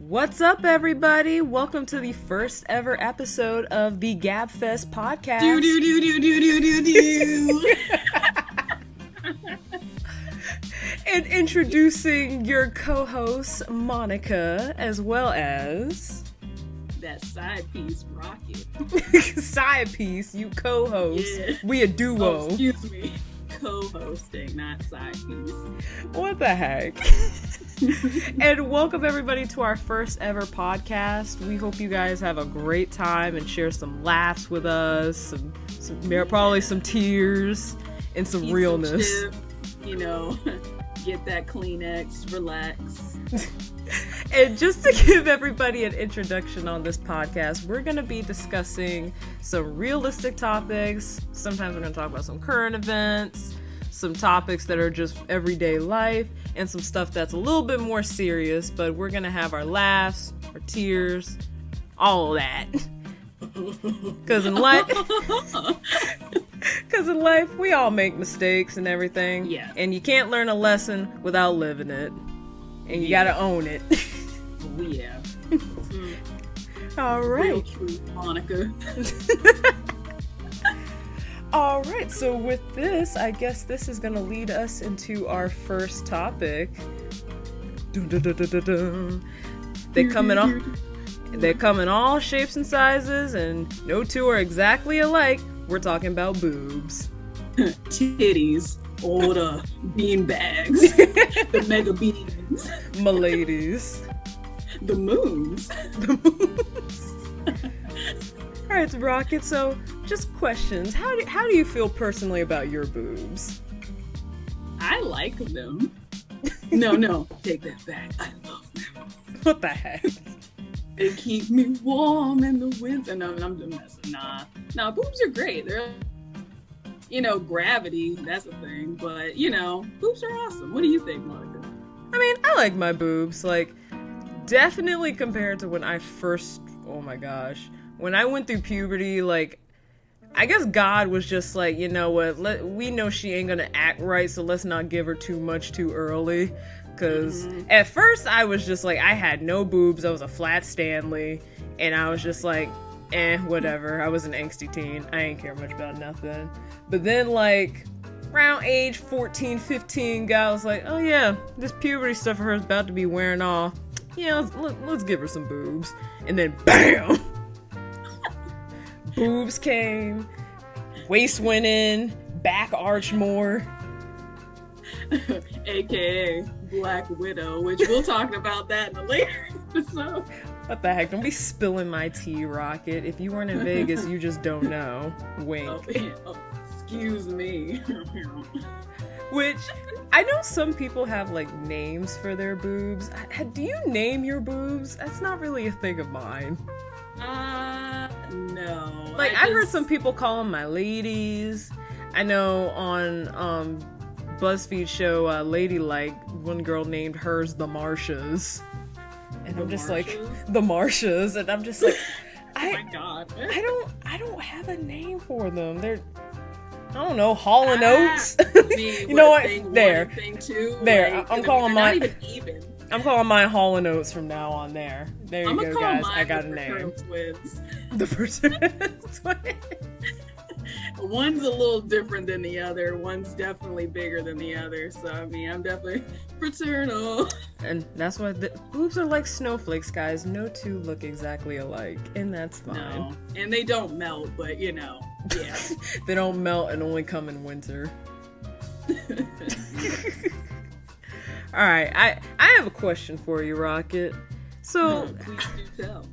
What's up, everybody? Welcome to the first ever episode of the Gabbfest podcast. And introducing your co-host, Monica, as well as... that side piece, Rocket. Side piece, you co-host. Yeah. We a duo. Oh, excuse me. Co-hosting, not side piece. What the heck? And welcome everybody to our first ever podcast. We hope you guys have a great time and share some laughs with us, probably some tears and some realness. Some chip, get that Kleenex, relax. And just to give everybody an introduction on this podcast, we're going to be discussing some realistic topics. Sometimes we're going to talk about some current events, some topics that are just everyday life, and some stuff that's a little bit more serious, but we're going to have our laughs, our tears, all of that. Because in life, we all make mistakes and everything. Yeah. And you can't learn a lesson without living it. And you gotta own it. Yeah. All right. Real true, Monica. All right, so with this, I guess this is gonna lead us into our first topic. They come in all shapes and sizes, and no two are exactly alike. We're talking about boobs. Titties. Older bean bags. The mega beans. M'ladies. The moons. Alright, Rocket, so just questions. How do you feel personally about your boobs? I like them. No, take that back. I love them. What the heck? They keep me warm in the winter. No, I'm just messing. Nah, boobs are great. They're gravity, that's a thing, but, boobs are awesome. What do you think, Monica? I mean, I like my boobs, definitely compared to when I first, oh my gosh, when I went through puberty, I guess God was just like, you know what, we know she ain't gonna act right, so let's not give her too much too early, because at first I was just like, I had no boobs, I was a flat Stanley, and I was just like, whatever. I was an angsty teen. I ain't care much about nothing. But then, around age 14, 15, guy was like, oh yeah, this puberty stuff for her is about to be wearing off. Yeah, let's give her some boobs. And then, BAM! Boobs came, waist went in, back arched more. AKA Black Widow, which we'll talk about that in a later episode. What the heck? Don't be spilling my tea, Rocket. If you weren't in Vegas, you just don't know. Wink. Oh, excuse me. Which, I know some people have, names for their boobs. Do you name your boobs? That's not really a thing of mine. No. I've heard some people call them my ladies. I know on, BuzzFeed show, Ladylike, one girl named hers the Marshas. And I'm just like, the Marshas, and I'm just like, oh my God. I don't have a name for them. They're, I don't know, Hall and Oates. You know what? There. I'm calling mine. Not even. I'm calling mine Hall and Oates from now on. There you go, guys. I got a name. Twins. The fraternal twins. One's a little different than the other. One's definitely bigger than the other. So, I'm definitely fraternal. And that's why the boobs are like snowflakes, guys. No two look exactly alike. And that's fine. No. And they don't melt, but, yeah. They don't melt and only come in winter. Alright, I have a question for you, Rocket. So, please do tell.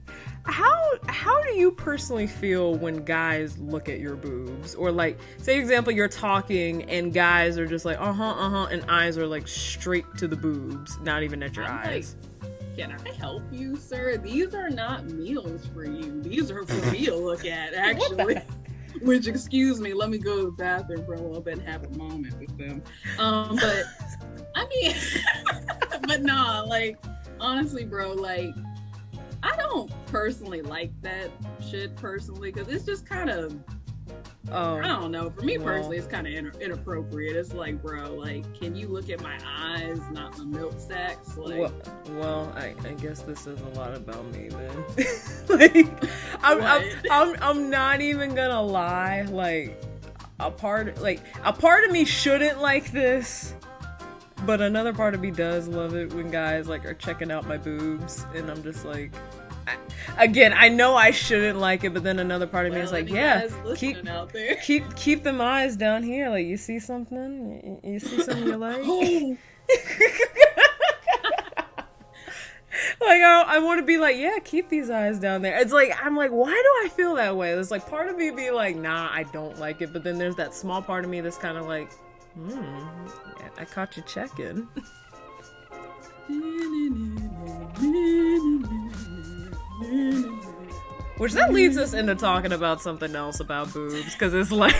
How do you personally feel when guys look at your boobs? Or say for example, you're talking and guys are just like, and eyes are straight to the boobs, not even at your eyes. Can I help you, sir? These are not meals for you. These are for me to look at, actually. Which, excuse me, let me go to the bathroom for a little bit and have a moment with them. But, but nah, honestly, bro, I don't personally like that shit personally, because it's just kind of I don't know. For me personally, it's kind of inappropriate. It's like, bro, like, can you look at my eyes, not my milk sacks? Like, well, I guess this is a lot about me then. Like, I'm not even gonna lie. Like, a part of me shouldn't like this, but another part of me does love it when guys like are checking out my boobs, and I'm just like. Again, I know I shouldn't like it, but then another part of me is like, yeah, keep them eyes down here. Like, you see something? You see something you like? Like, I want to be like, yeah, keep these eyes down there. It's like, I'm like, why do I feel that way? There's like part of me be like, nah, I don't like it. But then there's that small part of me that's kind of like, I caught you checking. Which that leads us into talking about something else about boobs, because it's like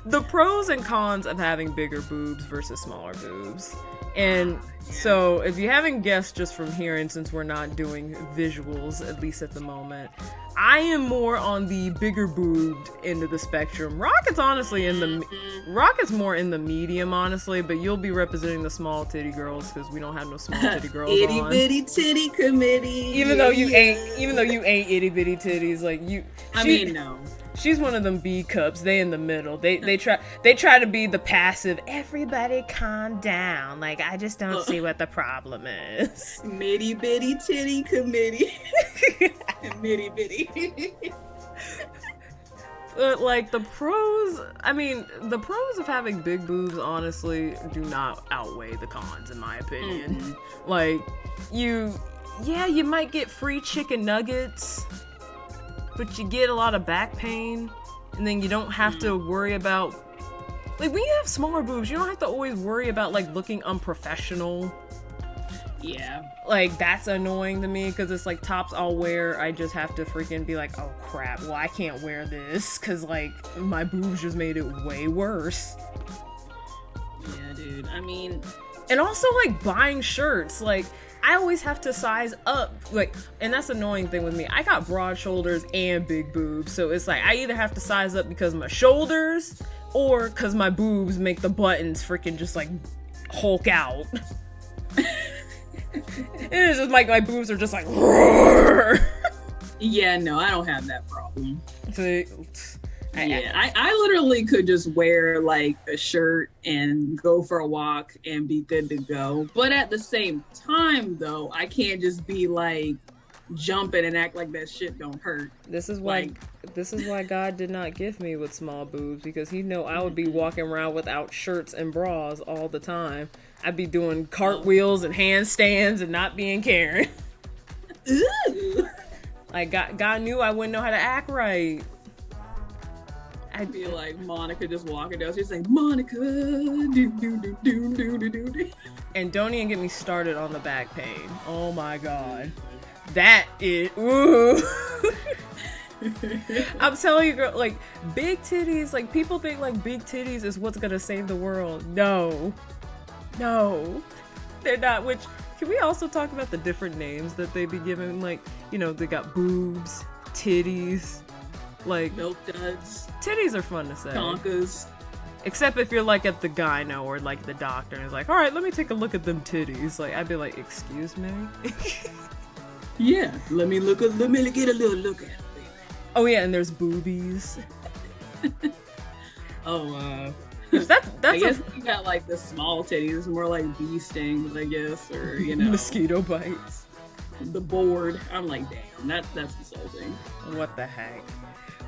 the pros and cons of having bigger boobs versus smaller boobs. And so if you haven't guessed just from hearing, since we're not doing visuals, at least at the moment, I am more on the bigger boobed end of the spectrum. Rocket's more in the medium, honestly, but you'll be representing the small titty girls because we don't have no small titty girls itty on. bitty titty committee. Even though you ain't itty bitty titties, like you. No. She's one of them B cups. They in the middle. They try to be the passive. Everybody calm down. Like, I just don't see what the problem is. Mitty bitty titty committee. Mitty bitty. But like the pros of having big boobs honestly do not outweigh the cons in my opinion. Mm-hmm. Like you might get free chicken nuggets, but you get a lot of back pain, and then you don't have to worry about, like, when you have smaller boobs, you don't have to always worry about, like, looking unprofessional. Yeah. Like, that's annoying to me, because it's, like, tops I'll wear, I just have to freaking be like, oh, crap, well, I can't wear this, because, like, my boobs just made it way worse. Yeah, dude, I mean... And also, like, buying shirts, like... I always have to size up, like, and that's the annoying thing with me. I got broad shoulders and big boobs, so it's like I either have to size up because of my shoulders or because my boobs make the buttons freaking just like Hulk out. And it's just like my boobs are just like roar. Yeah, no, I don't have that problem. So, I literally could just wear like a shirt and go for a walk and be good to go. But at the same time, though, I can't just be like jumping and act like that shit don't hurt. This is why God did not gift me with small boobs, because He know I would be walking around without shirts and bras all the time. I'd be doing cartwheels and handstands and not being Karen. Ooh. Like God knew I wouldn't know how to act right. I'd be like Monica just walking down. She's like, Monica, do. And don't even get me started on the back pain. Oh my God. That is, ooh. I'm telling you, girl, like, big titties, like, people think like big titties is what's gonna save the world. No, they're not. Which, can we also talk about the different names that they be given? Like, you know, they got boobs, titties, like milk duds. Titties are fun to say. Donkas. Except if you're like at the gyno or like the doctor and it's like, all right, let me take a look at them titties. Like, I'd be like, excuse me? Yeah, let me get a little look at it, baby. Oh yeah, and there's boobies. That's I guess you got like the small titties, more like bee stings, I guess, or you know, mosquito bites. The board. I'm like, damn, that's insulting. What the heck?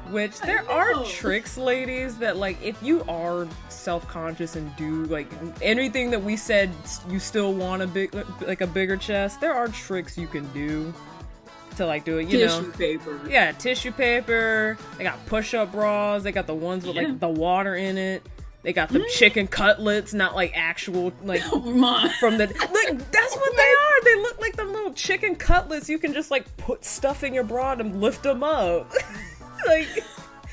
Which there are tricks, ladies, that like if you are self-conscious and do like anything that we said, you still want a bigger chest. There are tricks you can do to like do it. You know, tissue paper. Yeah, tissue paper. They got push-up bras. They got the ones with like the water in it. They got the chicken cutlets, not like actual like from the like. That's what they are. They look like the little chicken cutlets. You can just like put stuff in your bra and lift them up. Like,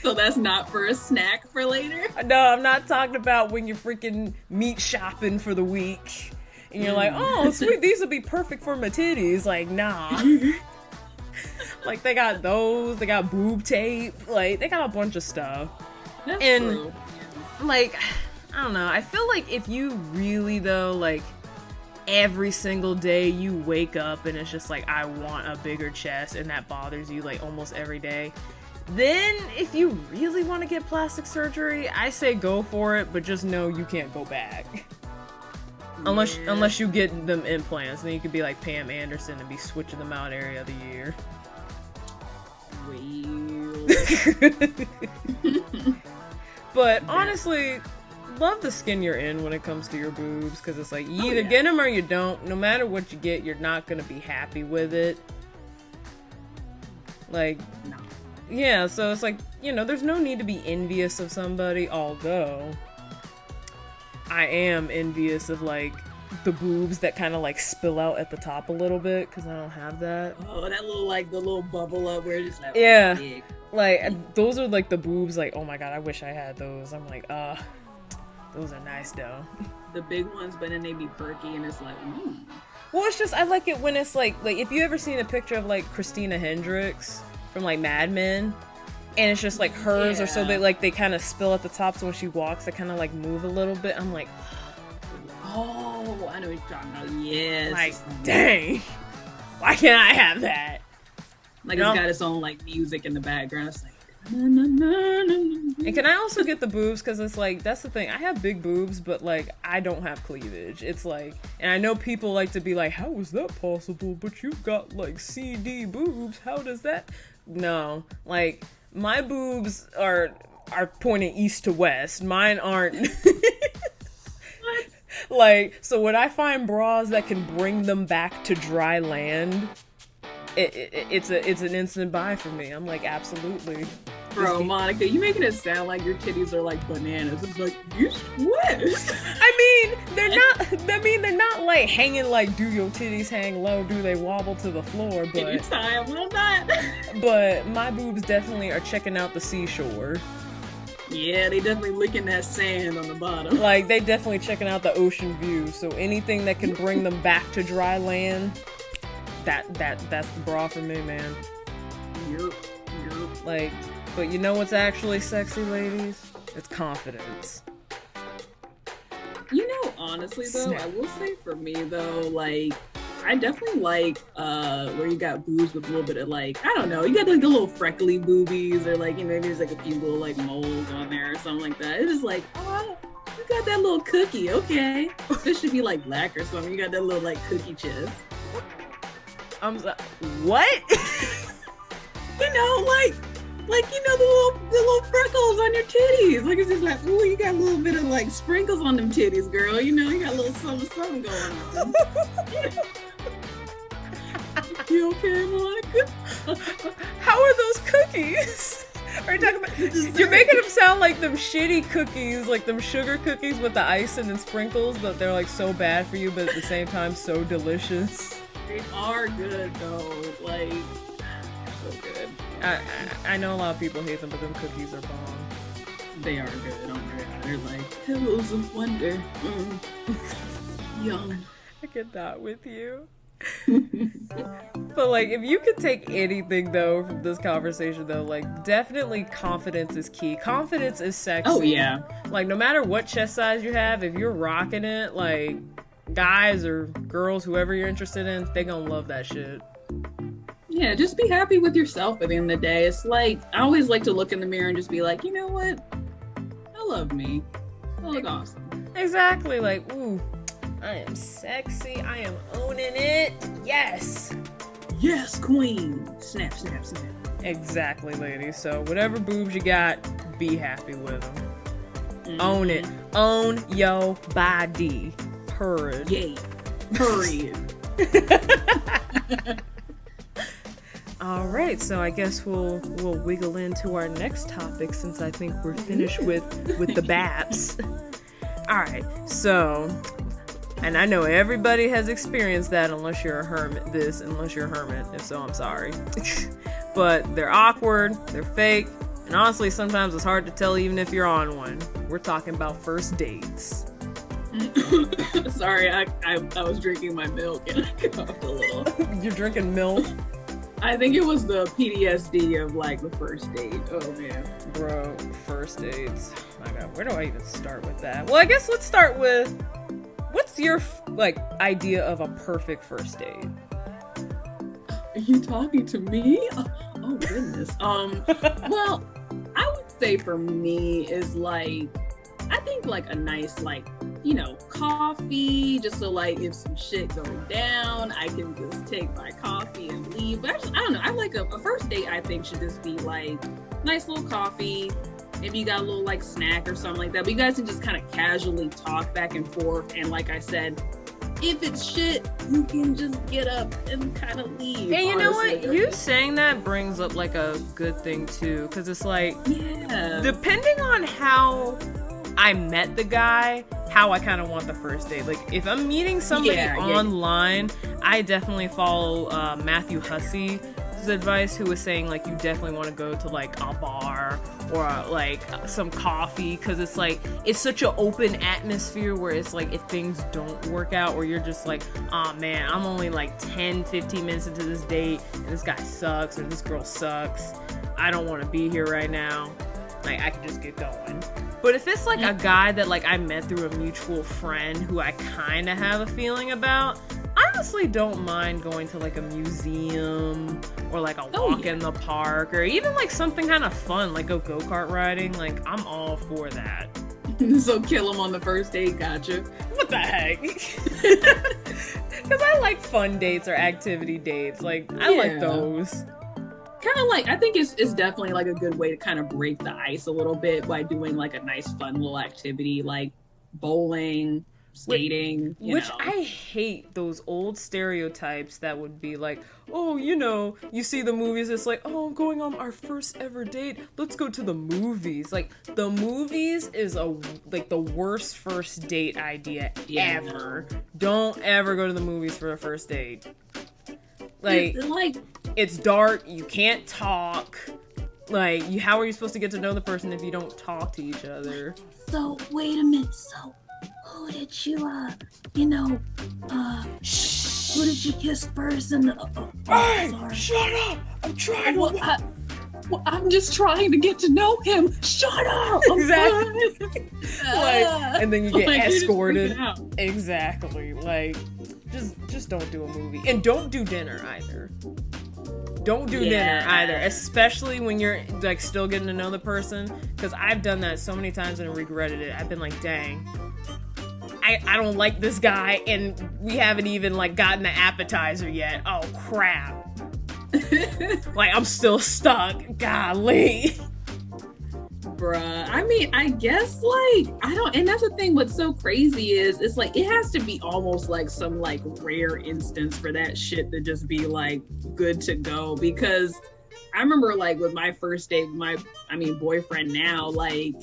so that's not for a snack for later? No, I'm not talking about when you're freaking meat shopping for the week and you're like, oh sweet, these would be perfect for my titties. Like, nah. Like, they got those, they got boob tape, like, they got a bunch of stuff. That's And, true. like, I don't know, I feel like if you really, though, like, every single day you wake up and it's just like, I want a bigger chest, and that bothers you, like, almost every day, then if you really want to get plastic surgery, I say go for it, but just know you can't go back. Unless you get them implants, then you could be like Pam Anderson and be switching them out every other year. Well. But honestly, love the skin you're in when it comes to your boobs, because it's like, you either get them or you don't. No matter what you get, you're not going to be happy with it. Like, No. yeah, so it's like, you know, there's no need to be envious of somebody, although I am envious of, like, the boobs that kind of, like, spill out at the top a little bit, because I don't have that. Oh, that little, like, the little bubble up where it's like, Yeah. oh, big. Like, those are, like, the boobs, like, oh my god, I wish I had those. I'm like, those are nice, though. The big ones, but then they be perky, and it's like, Well, it's just, I like it when it's, like, if you ever seen a picture of, like, Christina Hendricks from, like, Mad Men, and it's just, like, hers, or so they kind of spill at the top, so when she walks, they kind of, like, move a little bit. I'm like, oh, I know what you're talking about. Yes. like, dang, why can't I have that? Like, You know? it's got its own, like, music in the background. It's like, na, na, na, na, na. And can I also get the boobs? Because it's like, that's the thing. I have big boobs, but like, I don't have cleavage. It's like, and I know people like to be like, how is that possible? But you've got like CD boobs. How does that? No, like, my boobs are pointing east to west. Mine aren't. Like, so when I find bras that can bring them back to dry land, it's an instant buy for me. I'm like, absolutely. Bro, Monica, you making it sound like your titties are like bananas. It's like, you sweat. They're not like hanging like, do your titties hang low? Do they wobble to the floor? But Anytime, will not. But my boobs definitely are checking out the seashore. Yeah, they definitely licking that sand on the bottom. Like, they definitely checking out the ocean view. So anything that can bring them back to dry land, that's the bra for me, man. Yep. Like, but you know what's actually sexy, ladies? It's confidence. You know, honestly though, Snap. I will say for me though, like, I definitely like where you got boobs with a little bit of like, I don't know, you got like the little freckly boobies, or like, you know, there's like a few little like moles on there or something like that. It's just like, oh, you got that little cookie, okay. This should be like black or something. You got that little like cookie chest. What? You know, like you know, the little freckles on your titties. Like, it's just like, ooh, you got a little bit of like sprinkles on them titties, girl. You know, you got a little something going on. You okay, Monica? How are those cookies? Are you talking about? You're making them sound like them shitty cookies, like them sugar cookies with the icing and sprinkles, but they're like so bad for you, but at the same time so delicious. They are good though, like, so good. I know a lot of people hate them, but them cookies are bomb. They are good. Oh my god, they're like pillows of wonder. Yum. I get that with you. But like, if you could take anything though from this conversation though, like, definitely confidence is key. Confidence is sexy. Oh yeah. Like, no matter what chest size you have, if you're rocking it, like, guys or girls, whoever you're interested in, they gonna love that shit. Yeah, just be happy with yourself at the end of the day. It's like, I always like to look in the mirror and just be like, you know what? I love me. I look awesome. Exactly. Like, ooh, I am sexy. I am owning it. Yes. Yes, queen. Snap, snap, snap. Exactly, ladies. So whatever boobs you got, be happy with them. Own it. Own your body. Period. Yay. Period. All right, so I guess we'll wiggle into our next topic, since I think we're finished with the babs. All right, so, and I know everybody has experienced that, unless you're a hermit. If so, I'm sorry. But they're awkward, they're fake, and honestly, sometimes it's hard to tell even if you're on one. We're talking about first dates. Sorry, I was drinking my milk and I coughed a little. You're drinking milk? I think it was the PTSD of like the first date. Oh man. Bro, first dates. Oh my god, where do I even start with that? Well, I guess let's start with, what's your like idea of a perfect first date? Are you talking to me? Oh goodness. Well, I would say for me is like, I think like a nice like, you know, coffee, just so like if some shit goes down, I can just take my coffee and leave. But actually, I don't know. I like a first date, I think should just be like nice little coffee. Maybe you got a little like snack or something like that. But you guys can just kind of casually talk back and forth. And like I said, if it's shit, you can just get up and kind of leave. And you know what? You saying that brings up like a good thing too. Because it's like, yeah, depending on how I met the guy, how I kind of want the first date. Like, if I'm meeting somebody online, I definitely follow Matthew Hussey's advice, who was saying, like, you definitely want to go to, like, a bar or, like, some coffee, because it's, like, it's such an open atmosphere where it's, like, if things don't work out, or you're just, like, oh, man, I'm only, like, 10, 15 minutes into this date, and this guy sucks, or this girl sucks, I don't want to be here right now, like, I can just get going. But if it's like a guy that like I met through a mutual friend who I kind of have a feeling about, I honestly don't mind going to like a museum or like a walk in the park, or even like something kind of fun like go-kart riding. Like, I'm all for that. So kill him on the first date, gotcha. What the heck? Because I like fun dates or activity dates. Like, I like those. Kind of like, I think it's definitely like a good way to kind of break the ice a little bit by doing like a nice fun little activity like bowling, skating, which I hate those old stereotypes that would be like, oh, you know, you see the movies, it's like, oh, I'm going on our first ever date, let's go to the movies. Like, the movies is like the worst first date idea ever. Don't ever go to the movies for a first date. Like, it's dark, you can't talk. Like, how are you supposed to get to know the person if you don't talk to each other? So, wait a minute, so, who did you, who did you kiss first? And, hey, sorry. Shut up! I'm trying to... I'm just trying to get to know him. Shut up! Exactly. And then you get escorted. Exactly. Like, just don't do a movie. And don't do dinner either. Don't do dinner either, especially when you're like still getting to know the person, because I've done that so many times and regretted it. I've been like, dang, I don't like this guy, and we haven't even like gotten the appetizer yet. Oh crap. Like, I'm still stuck. Golly. Bruh, I mean, I guess, like, I don't, and that's the thing, what's so crazy is, it's like, it has to be almost like some, like, rare instance for that shit to just be, like, good to go, because I remember, like, with my first date with my, boyfriend now, like,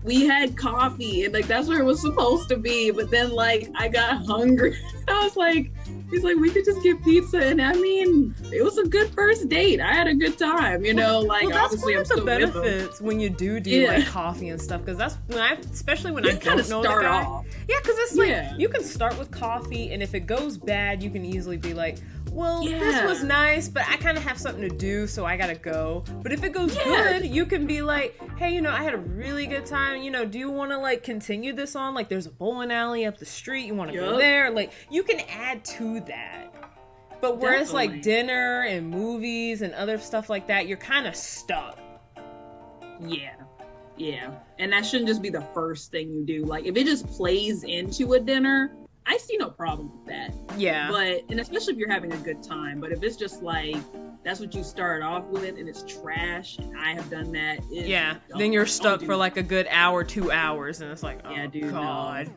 we had coffee, and, like, that's where it was supposed to be, but then, like, I got hungry. I was like, he's like, we could just get pizza, and I mean, it was a good first date. I had a good time, you know. Like, well, that's obviously, one of the benefits when you do like coffee and stuff, because that's when especially when I don't know the guy. Off. Yeah, because it's like you can start with coffee, and if it goes bad, you can easily be like, well, this was nice, but I kind of have something to do, so I gotta go. But if it goes good, you can be like, hey, you know, I had a really good time. You know, do you want to like continue this on? Like, there's a bowling alley up the street. You want to go there? Like, you can add to that. But whereas like dinner and movies and other stuff like that, you're kind of stuck. Yeah. And that shouldn't just be the first thing you do. Like, if it just plays into a dinner, I see no problem with that. Yeah. And especially if you're having a good time. But if it's just like, that's what you started off with and it's trash, and I have done that. Then you're stuck for like a good hour, 2 hours, and it's like, oh God. No.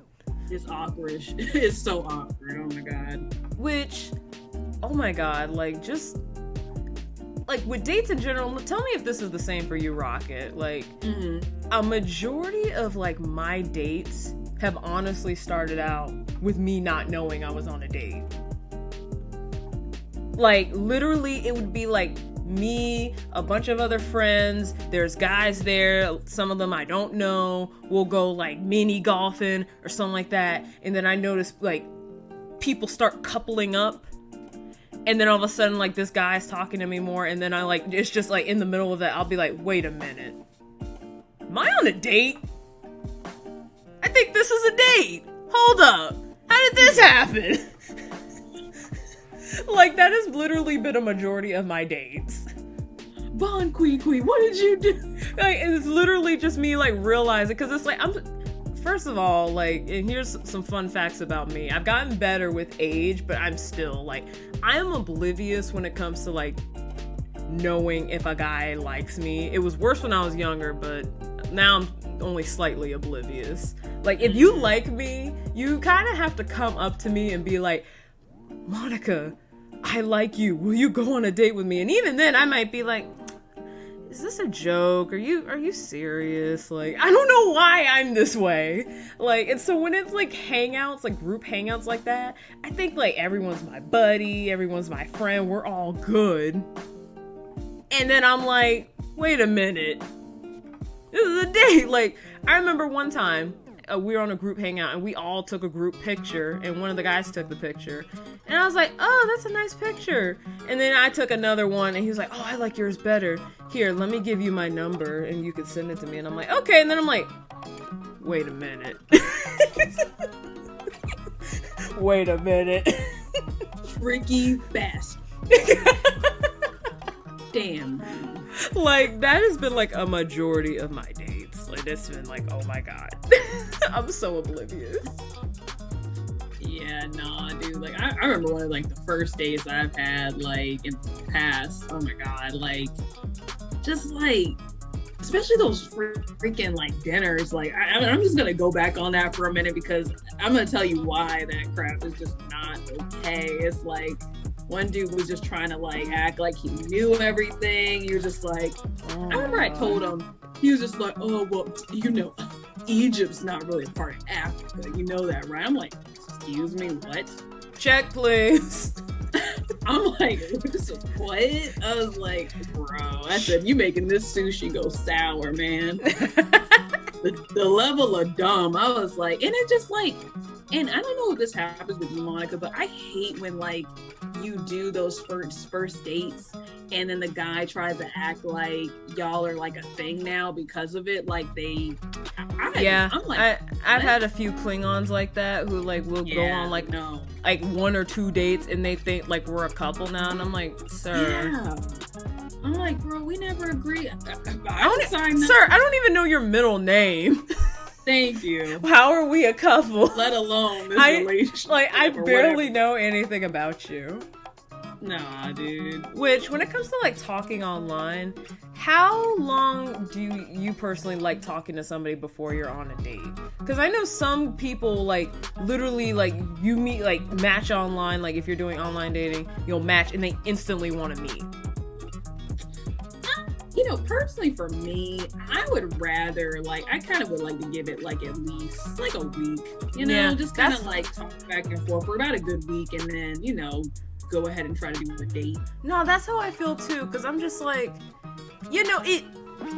It's awkward. It's so awkward. Oh my God. Which, oh my God, like, just like with dates in general, tell me if this is the same for you, Rocket. Like, a majority of like my dates have honestly started out with me not knowing I was on a date. Like, literally, it would be like me, a bunch of other friends, there's guys there, some of them I don't know, we'll go like mini golfing or something like that, and then I notice like people start coupling up, and then all of a sudden, like, this guy's talking to me more, and then I, like, it's just, like, in the middle of that, I'll be like, wait a minute. Am I on a date? I think this is a date. Hold up. How did this happen? Like, that has literally been a majority of my dates. Bon Quee, what did you do? Like, it's literally just me, like, realizing, because it's like, first of all, like, and here's some fun facts about me. I've gotten better with age, but I'm still, like, I am oblivious when it comes to, like, knowing if a guy likes me. It was worse when I was younger, but now I'm only slightly oblivious. Like, if you like me, you kind of have to come up to me and be like, Monica, I like you. Will you go on a date with me? And even then, I might be like, is this a joke? Are you serious? Like, I don't know why I'm this way. Like, and so when it's like hangouts, like group hangouts like that, I think like everyone's my buddy, everyone's my friend, we're all good. And then I'm like, wait a minute. This is a date. Like, I remember one time, we were on a group hangout and we all took a group picture and one of the guys took the picture and I was like, oh, that's a nice picture. And then I took another one and he was like, oh, I like yours better. Here, let me give you my number and you can send it to me. And I'm like, okay. And then I'm like, wait a minute. Wait a minute. Freaky bastard. Damn. Like, that has been like a majority of my dates. Like, it's been like, oh my god. I'm so oblivious. Yeah, nah, dude. Like, I remember one of like the first dates I've had, like, in the past. Oh my god, like, just like, especially those freaking like dinners. Like, I'm just gonna go back on that for a minute because I'm gonna tell you why that crap is just not okay. It's like, one dude was just trying to like act like he knew everything. He was just like, I remember I told him, he was just like, oh, well, you know, Egypt's not really a part of Africa. You know that, right? I'm like, excuse me, what? Check, please. I'm like, what? I was like, bro, I said, you making this sushi go sour, man. the level of dumb. I was like, and it just like, and I don't know if this happens with you, Monica, but I hate when like you do those first dates and then the guy tries to act like y'all are like a thing now because of it. Like I'm like, I've had a few Klingons like that who like will go on like one or two dates and they think like we're a couple now, and I'm like, sir. Yeah. I'm like, bro, we never agreed. Sir, I don't even know your middle name. Thank you. How are we a couple? Let alone this relationship. Like, I barely know anything about you. Nah, dude. Which, when it comes to, like, talking online, how long do you personally like talking to somebody before you're on a date? Because I know some people, like, literally, like, you meet, like, match online. Like, if you're doing online dating, you'll match and they instantly want to meet. You know, personally for me, I would rather, like, I kind of would like to give it, like, at least, like, a week. You know, just kind of, like, talk back and forth for about a good week and then, you know, go ahead and try to do a date. No, that's how I feel, too, because I'm just, like, you know,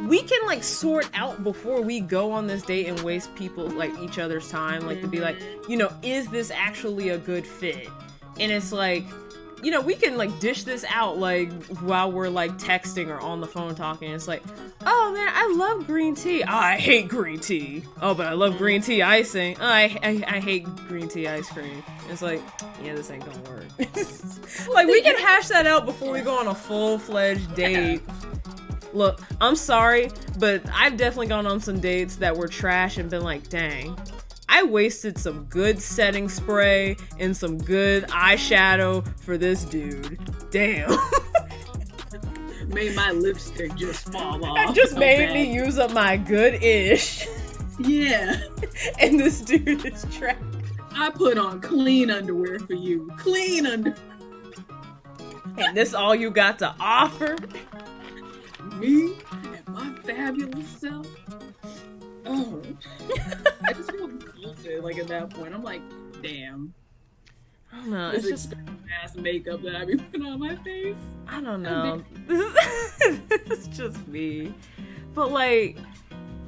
we can, like, sort out before we go on this date and waste people, like, each other's time, like, to be like, you know, is this actually a good fit? And it's like, you know, we can, like, dish this out, like, while we're, like, texting or on the phone talking. It's like, oh, man, I love green tea. Oh, I hate green tea. Oh, but I love green tea icing. Oh, I hate green tea ice cream. It's like, yeah, this ain't gonna work. Like, we can hash that out before we go on a full-fledged date. Look, I'm sorry, but I've definitely gone on some dates that were trash and been like, dang, I wasted some good setting spray and some good eyeshadow for this dude. Damn. Made my lipstick just fall off. It just made me use up my good-ish. Yeah. And this dude is trash. I put on clean underwear for you. Clean underwear. And this all you got to offer? Me and my fabulous self? Oh. I just feel guilty, like, at that point. I'm like, damn. I don't know. This is just ass makeup that I be putting on my face. I don't know. This is just me. But, like,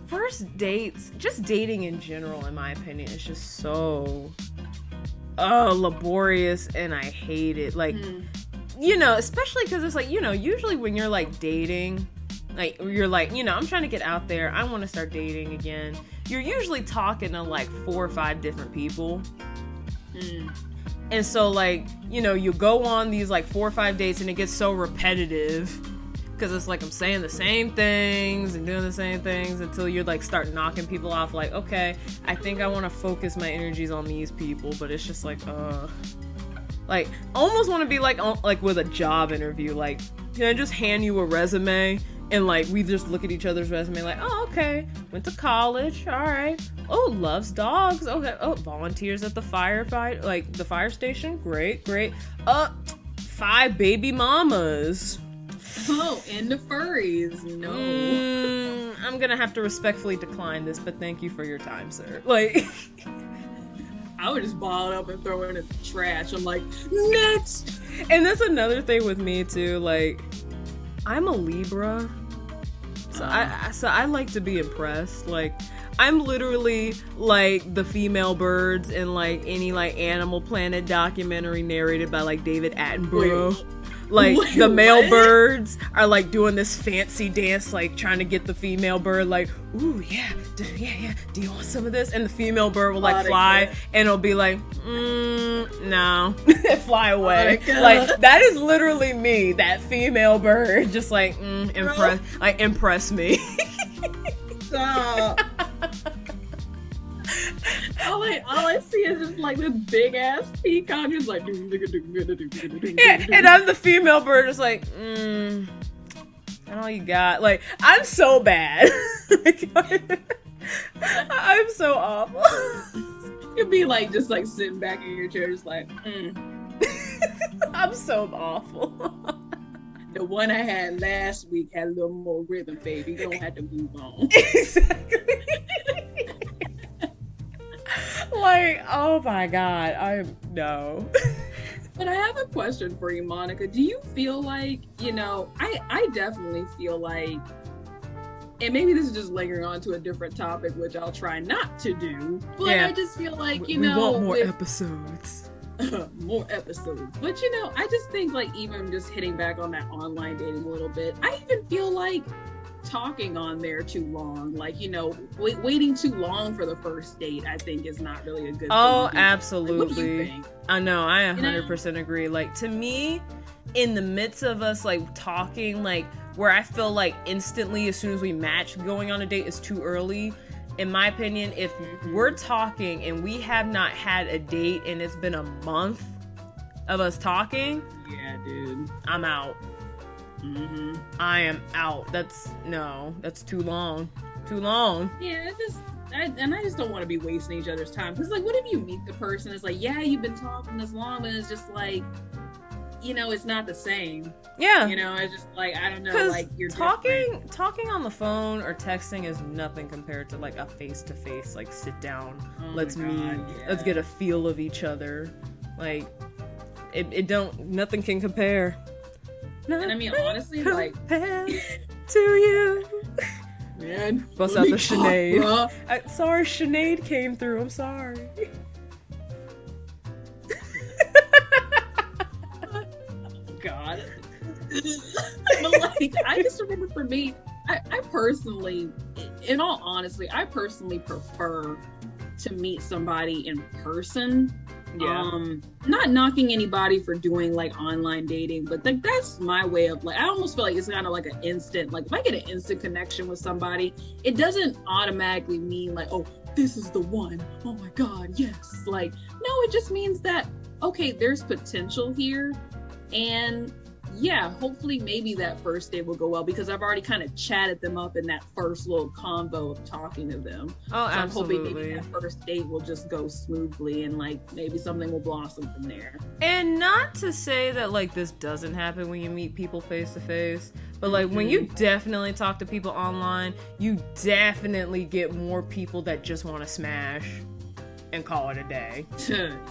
first dates, just dating in general, in my opinion, is just so laborious, and I hate it. Like, you know, especially because it's like, you know, usually when you're like dating, like you're like, you know, I'm trying to get out there, I want to start dating again, you're usually talking to like 4 or 5 different people. And so like, you know, you go on these like 4 or 5 dates and it gets so repetitive because it's like I'm saying the same things and doing the same things until you like start knocking people off, like, okay, I think I want to focus my energies on these people, but it's just like like almost want to be like with a job interview, like, can I just hand you a resume and like we just look at each other's resume like, oh, okay, went to college, all right, oh, loves dogs, okay, oh, volunteers at the firefight, like the fire station, great, 5 baby mamas. Oh, into furries. No. I'm gonna have to respectfully decline this, but thank you for your time, sir. Like, I would just ball it up and throw it in the trash. I'm like, next! And that's another thing with me, too. Like, I'm a Libra. So I like to be impressed. Like, I'm literally like the female birds in like any like Animal Planet documentary narrated by like David Attenborough. Wait. Like, the male What? birds are, like, doing this fancy dance, like, trying to get the female bird, like, ooh, yeah, do you want some of this? And the female bird will, like, fly, and it'll be like, no, fly away. Like, that is literally me, that female bird, just like, impress me. Stop. All I see is just like this big ass peacock, just like yeah, and I'm the female bird, just like, and all you got, like, I'm so bad. Like, I'm so awful. You'd be like just like sitting back in your chair, just like, I'm so awful. The one I had last week had a little more rhythm, baby. You don't have to move on. Exactly. Like, oh my god, no. But I have a question for you, Monica. Do you feel like, you know, I definitely feel like, and maybe this is just lingering on to a different topic, which I'll try not to do, but yeah. I just feel like, we want more episodes. More episodes. But, you know, I just think, like, even just hitting back on that online dating a little bit, I even feel like talking on there too long, like, you know, waiting too long for the first date, I think is not really a good thing. Oh, absolutely. Like, what do you think? I know, I 100% agree. Like, to me, in the midst of us, like, talking, like, where I feel like instantly as soon as we match, going on a date is too early. In my opinion, if we're talking and we have not had a date and it's been a month of us talking, yeah, dude, I'm out. I am out. That's too long. Yeah, I just don't want to be wasting each other's time. Because, like, what if you meet the person? It's like, yeah, you've been talking this long, but it's just like, you know, it's not the same. Yeah. You know, it's just like, I don't know, like, you're talking on the phone or texting is nothing compared to like a face-to-face, like, sit down, let's meet, let's get a feel of each other. Like, nothing can compare. And I mean, honestly, like, to you. Man, bust out the Sinead. Sorry, Sinead came through. I'm sorry. God. But, like, I just remember for me, I personally, in all honesty, I personally prefer to meet somebody in person. Yeah. Not knocking anybody for doing like online dating, but like that's my way of, like, I almost feel like it's kind of like an instant, like if I get an instant connection with somebody, it doesn't automatically mean like, oh, this is the one. Oh my God, yes. Like, no, it just means that, okay, there's potential here. And yeah, hopefully maybe that first date will go well because I've already kind of chatted them up in that first little convo of talking to them. Oh, so absolutely. I'm hoping maybe that first date will just go smoothly and like maybe something will blossom from there. And not to say that like this doesn't happen when you meet people face to face, but like when you definitely talk to people online, you definitely get more people that just want to smash and call it a day.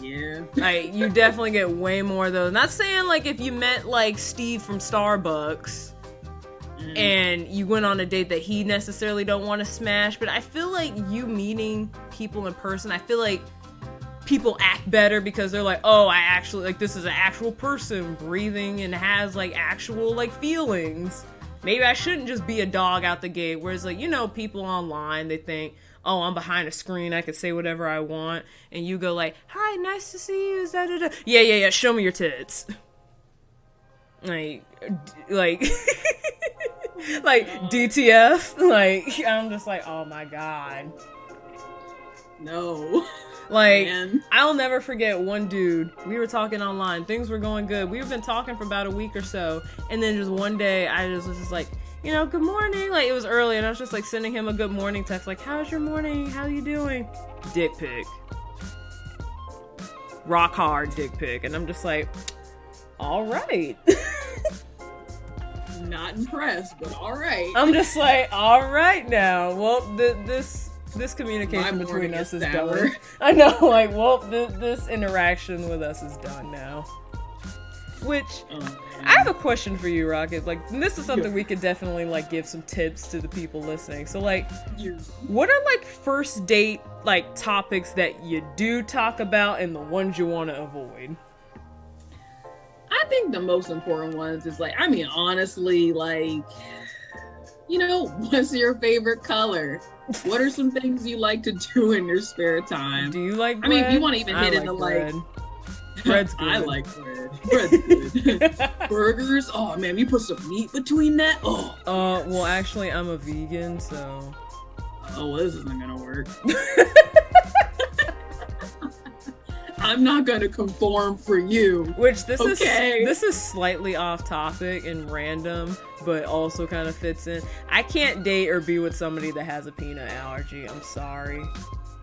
Yeah. Like, you definitely get way more of those. Not saying like if you met like Steve from Starbucks and you went on a date that he necessarily don't want to smash, but I feel like you meeting people in person, I feel like people act better because they're like, oh, I actually, like, this is an actual person breathing and has, like, actual, like, feelings. Maybe I shouldn't just be a dog out the gate. Whereas, like, you know, people online, they think, oh, I'm behind a screen, I can say whatever I want. And you go like, hi, nice to see you. Da-da-da. Yeah, show me your tits. Like, like DTF. Like, I'm just like, oh my god. No. Like, Man. I'll never forget one dude. We were talking online. Things were going good. We've been talking for about a week or so. And then just one day, I just was just like, you know, good morning. Like, it was early, and I was just like sending him a good morning text. Like, how's your morning? How you doing? Dick pic. Rock hard dick pic. And I'm just like, all right. Not impressed, but all right. I'm just like, all right now. Well, this communication between us is done. I know, like, well, this interaction with us is done now. Which, I have a question for you, Rocket. Like, this is something we could definitely, like, give some tips to the people listening. So, like, what are, like, first date, like, topics that you do talk about and the ones you want to avoid? I think the most important ones is, like, I mean, honestly, like, you know, what's your favorite color? What are some things you like to do in your spare time? Do you like bread? I mean, if you want to even hit into, like... Bread's good. I like bread. Bread's good. Burgers? Oh, man, you put some meat between that? Oh. Well, actually, I'm a vegan, so... Oh, well, this isn't gonna work. I'm not gonna conform for you. Which this is slightly off topic and random, but also kind of fits in. I can't date or be with somebody that has a peanut allergy. I'm sorry.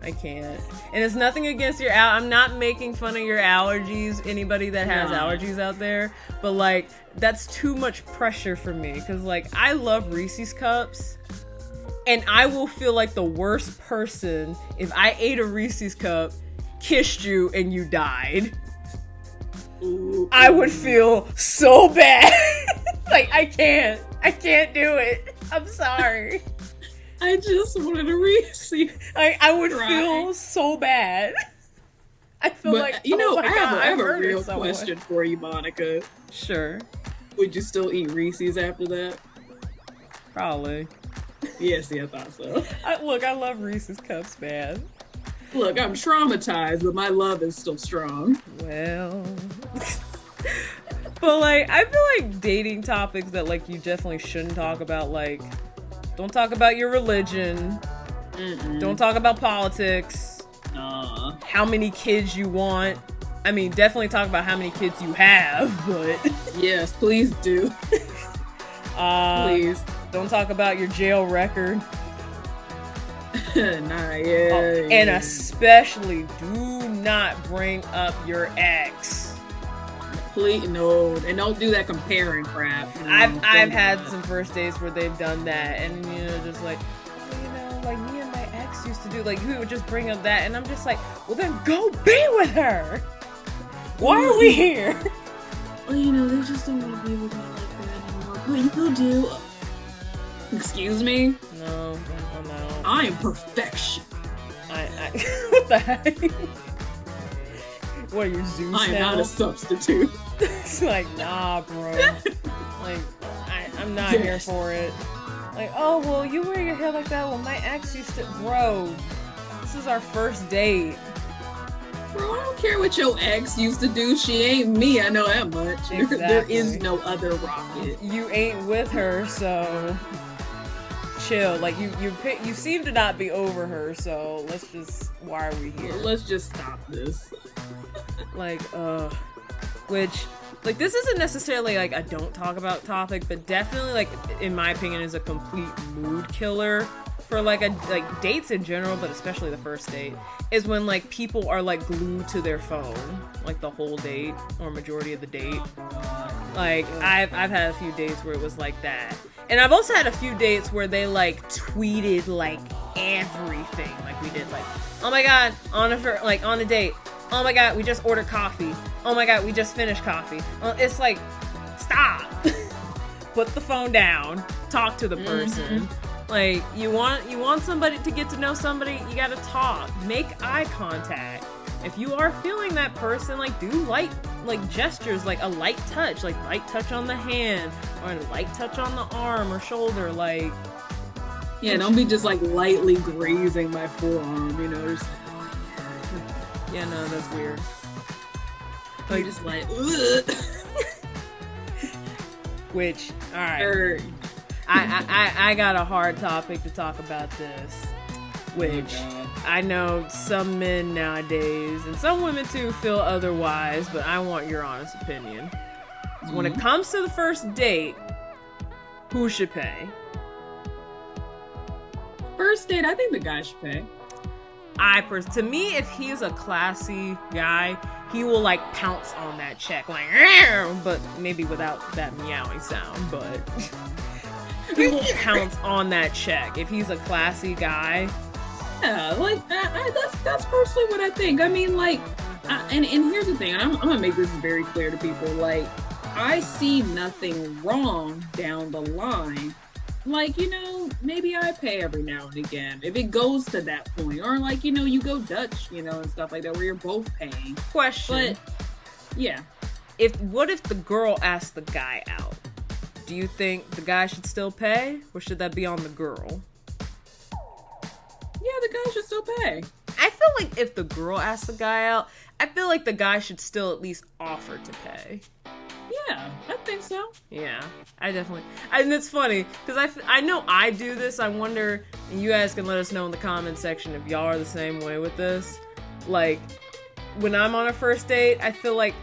I can't. And it's nothing against your I'm not making fun of your allergies, anybody that has allergies out there, but like that's too much pressure for me cuz like I love Reese's cups. And I will feel like the worst person if I ate a Reese's cup, kissed you, and you died. Ooh. I would feel so bad. Like, I can't do it. I'm sorry. I just wanted a Reese's. I would feel so bad. I feel like, you know, I have a murdered real someone. question for you, Monica. Sure. Would you still eat Reese's after that? Probably. Yes, I thought so. I love Reese's cups, man. Look, I'm traumatized, but my love is still strong. Well... But, like, I feel like dating topics that, like, you definitely shouldn't talk about, like, don't talk about your religion. Mm-mm. Don't talk about politics. How many kids you want. I mean, definitely talk about how many kids you have, but... Yes, please do. Please. Don't talk about your jail record. And especially do not bring up your ex. Please, no, and don't do that comparing crap. I've had some first dates where they've done that, and you know, just like, oh, you know, like me and my ex used to do. Like, we would just bring up that, and I'm just like, well, then go be with her. Why are we here? Well, you know, they just don't want to be with me like that anymore. But you will do. Excuse me? No. I am perfection. What the heck? What are you, Zeus I am now? not a substitute. It's like, nah, bro. Like, I'm not here for it. Like, oh, well, you wear your hair like that. Well, my ex used to... Bro, this is our first date. Bro, I don't care what your ex used to do. She ain't me. I know that much. Exactly. There is no other Rocket. You ain't with her, so... Chill. Like, you seem to not be over her, so let's just... Why are we here? Let's just stop this. Like, which, like, this isn't necessarily, like, a don't talk about topic, but definitely, like, in my opinion, is a complete mood killer for, like, dates in general, but especially the first date, is when, like, people are, like, glued to their phone, like, the whole date, or majority of the date. Like, I've had a few dates where it was like that. And I've also had a few dates where they, like, tweeted, like, everything. Like, we did, like, oh my god, on a date. Oh my god, we just ordered coffee. Oh my god, we just finished coffee. It's like, stop. Put the phone down. Talk to the person. Mm-hmm. Like, you want somebody to get to know somebody, you gotta talk. Make eye contact. if you are feeling that person, like, do light, like, gestures, like a light touch on the hand, or a light touch on the arm or shoulder, like. Yeah, don't be just like lightly grazing my forearm, you know, just yeah, no, that's weird. Like, just like, ugh. Which, alright. I got a hard topic to talk about this. Which, I know some men nowadays, and some women too, feel otherwise, but I want your honest opinion. So when it comes to the first date, who should pay? First date, I think the guy should pay. To me, if he's a classy guy, he will like pounce on that check, like, but maybe without that meowing sound, but he will pounce on that check if he's a classy guy. Yeah, like that's personally what I think. I mean, like, and here's the thing, and I'm gonna make this very clear to people. Like, I see nothing wrong down the line. Like, you know, maybe I pay every now and again if it goes to that point, or like, you know, you go Dutch, you know, and stuff like that where you're both paying. Question. But yeah, what if the girl asks the guy out? Do you think the guy should still pay, or should that be on the girl? Yeah, the guy should still pay. I feel like if the girl asks the guy out, I feel like the guy should still at least offer to pay. Yeah, I think so. Yeah, I definitely. And it's funny, because I know I do this. I wonder, and you guys can let us know in the comment section if y'all are the same way with this. Like, when I'm on a first date, I feel like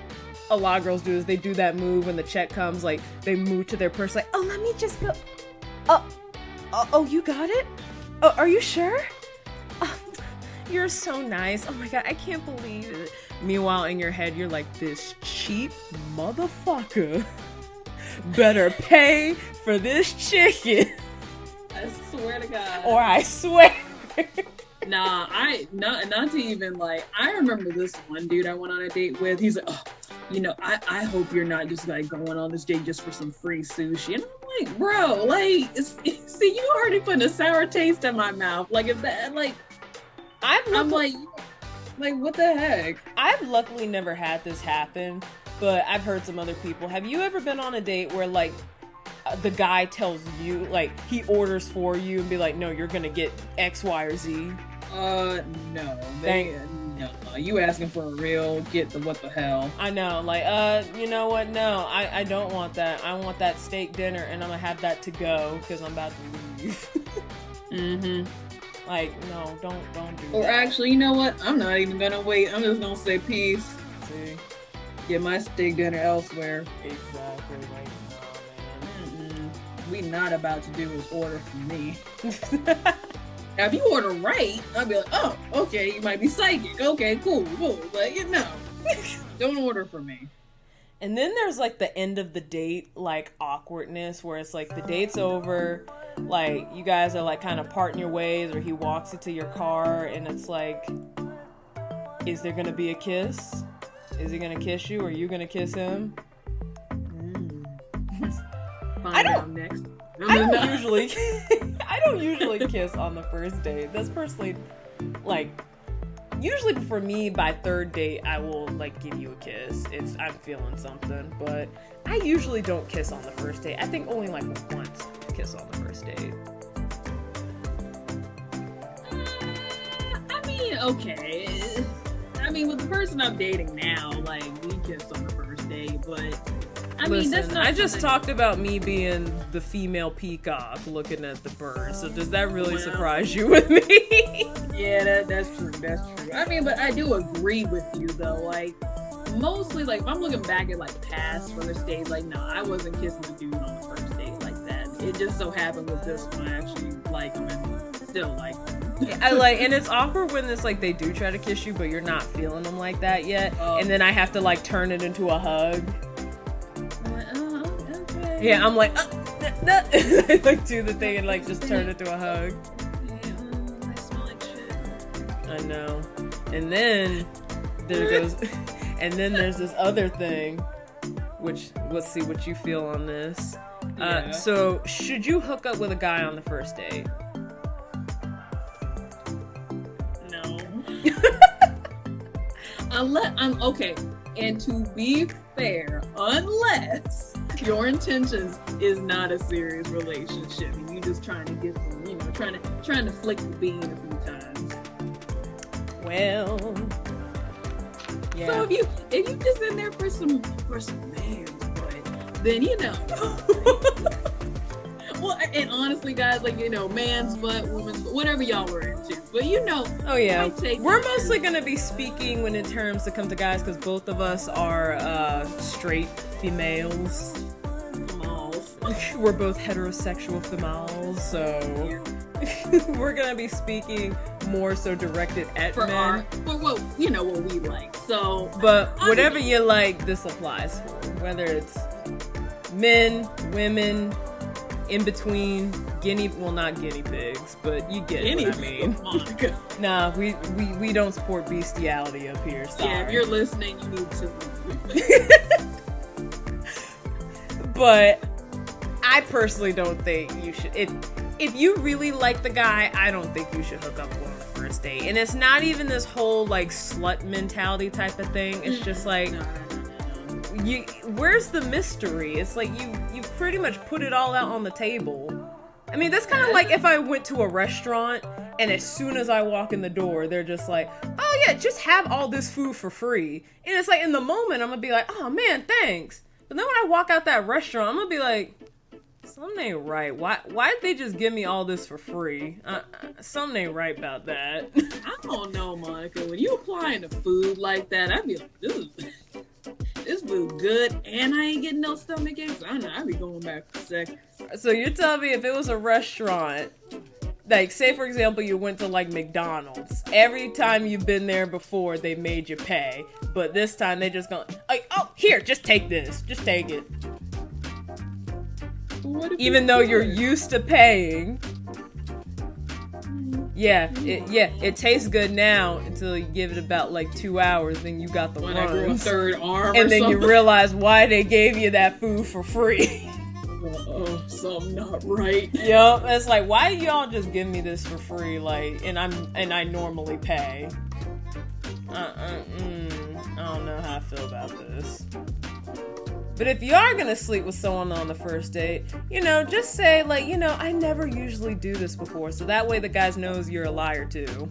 a lot of girls do is they do that move when the check comes, like, they move to their purse, like, oh, let me just go. Oh, you got it? Oh, are you sure? Oh, you're so nice. Oh my god, I can't believe it. Meanwhile, in your head, you're like, this cheap motherfucker better pay for this chicken. I swear to God. Or I swear. Nah, not to even, like, I remember this one dude I went on a date with. He's like, oh, you know, I hope you're not just, like, going on this date just for some free sushi. And I'm like, bro, like, see, you already putting a sour taste in my mouth. Like, if that, like, I'm like, what the heck? I've luckily never had this happen, but I've heard some other people. Have you ever been on a date where, like, the guy tells you, like, he orders for you and be like, no, you're gonna get X, Y, or Z? No. No. You asking for a real get the what the hell? I know, like, you know what? No, I don't want that. I want that steak dinner, and I'm gonna have that to go because I'm about to leave. Mm-hmm. Like, no, don't do that. Or actually, you know what? I'm not even gonna wait. I'm just gonna say peace. See? Get my steak dinner elsewhere. Exactly. Like, no, man. We not about to do is order from me. Now, if you order right, I'll be like, oh, okay, you might be psychic. Okay, cool. But, you know, don't order from me. And then there's, like, the end of the date, like, awkwardness, where it's, like, the date's over, like, you guys are, like, kind of parting your ways, or he walks into your car, and it's, like, is there gonna be a kiss? Is he gonna kiss you, or are you gonna kiss him? Find out next. I don't usually kiss on the first date. That's personally, like, usually for me, by third date, I will, like, give you a kiss if I'm feeling something, but I usually don't kiss on the first date. I think only, like, once kiss on the first date. I mean, okay. I mean, with the person I'm dating now, like, we kiss on the first date, but I mean, listen, that's not I just talked about me being the female peacock looking at the bird, so does that really surprise you with me? Yeah, that's true. I mean, but I do agree with you, though. Like, mostly, like, if I'm looking back at, like, past first dates, like, no, I wasn't kissing a dude on the first date like that. It just so happened with this one, I actually like him and still like him. And it's awkward when it's like they do try to kiss you, but you're not feeling them like that yet, and then I have to, like, turn it into a hug. I'm like, oh, okay. Yeah, I'm like, like, do the thing and, like, just turn it to a hug. I smell like shit. I know. And then there's this other thing, which, let's see what you feel on this. Yeah. So, should you hook up with a guy on the first date? No. Unless I'm okay. And to be fair, unless your intentions is not a serious relationship, and you just trying to get some, trying to flick the bean a few times. Well, yeah. So if you just in there for some man's butt, then Well, and honestly, guys, like, man's butt, woman's butt, whatever y'all were into. But oh yeah, we're mostly gonna be speaking when in terms to come to guys, because both of us are straight females. We're both heterosexual females, so we're gonna be speaking more so directed at men. What we like. So, but whatever you like, this applies for. Whether it's men, women, in between, not guinea pigs, but you get what I mean. Nah, we don't support bestiality up here. Sorry. Yeah, if you're listening, you need to. But I personally don't think you should. If you really like the guy, I don't think you should hook up with him on the first date. And it's not even this whole like slut mentality type of thing. It's just like, where's the mystery? It's like you pretty much put it all out on the table. I mean, that's kind of like if I went to a restaurant and as soon as I walk in the door, they're just like, oh yeah, just have all this food for free. And it's like in the moment, I'm gonna be like, oh man, thanks. But then when I walk out that restaurant, I'm gonna be like, something ain't right. Why did they just give me all this for free? Something ain't right about that. I don't know, Monica. When you applying to food like that, I'd be like, this food good, and I ain't getting no stomach aches. I don't know. I'd be going back for seconds. So you're telling me if it was a restaurant, like say for example you went to like McDonald's, every time you've been there before they made you pay, but this time they just go like, oh here, just take this, just take it. Even though you're used to paying. It tastes good now until you give it about like 2 hours, then you got the when I grew a third arm, and then you realize why they gave you that food for free. Something not right. Yup, it's like, why do y'all just give me this for free? Like, and I normally pay. I don't know how I feel about this. But if you are gonna sleep with someone on the first date, just say like, I never usually do this before, so that way the guy knows you're a liar too.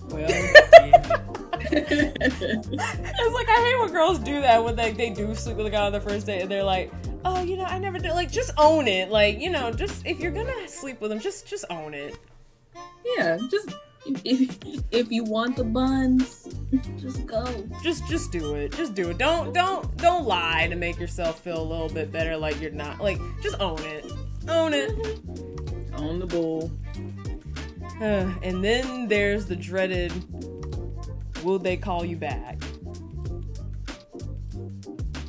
Well, it's like I hate when girls do that when they do sleep with a guy on the first date and they're like, oh, I never did. Like, just own it. Like, just if you're gonna sleep with him, just own it. Yeah, just if you want the buns, just go. Just do it. Just do it. Don't lie to make yourself feel a little bit better. Like you're not. Like, just own it. Own it. Own the bull. And then there's the dreaded, will they call you back?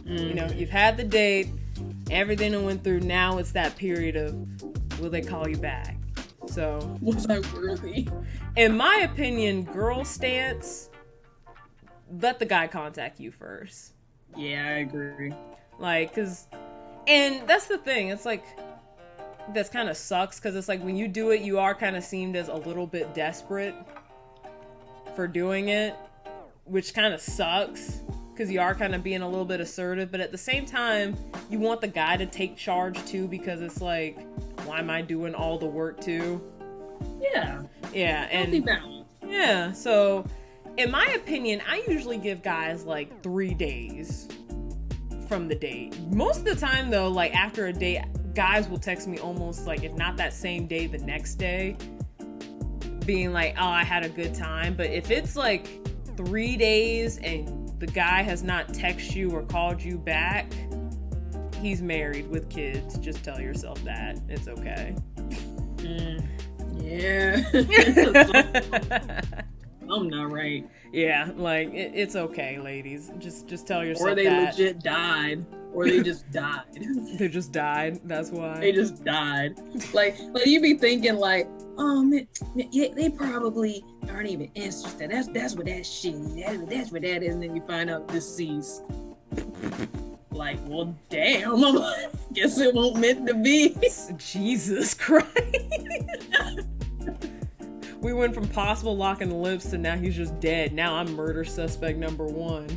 You've had the date, everything that went through, now it's that period of, will they call you back? So, was I worthy? In my opinion, girl stance, let the guy contact you first. Yeah, I agree. Like, and that's the thing, it's like, that's kind of sucks, because it's like when you do it, you are kind of seemed as a little bit desperate for doing it, which kind of sucks, because you are kind of being a little bit assertive, but at the same time, you want the guy to take charge too, because it's like, why am I doing all the work too? Yeah. Yeah, healthy balance. Yeah, so in my opinion, I usually give guys like 3 days from the date. Most of the time though, like after a date, guys will text me almost like, if not that same day, the next day, being like, oh, I had a good time. But if it's like 3 days and the guy has not texted you or called you back, he's married with kids. Just tell yourself that. It's okay. Yeah. I'm not right. Yeah, like, it's okay, ladies. Just tell yourself that. Or they legit died. Or they just died. They just died. That's why. They just died. Like you be thinking like, oh man, yeah, they probably aren't even interested. That's what that shit is. That's what that is. And then you find out deceased. Like, well, damn. Guess it won't meant to be. Jesus Christ. We went from possible locking the lips to now he's just dead. Now I'm murder suspect number 1.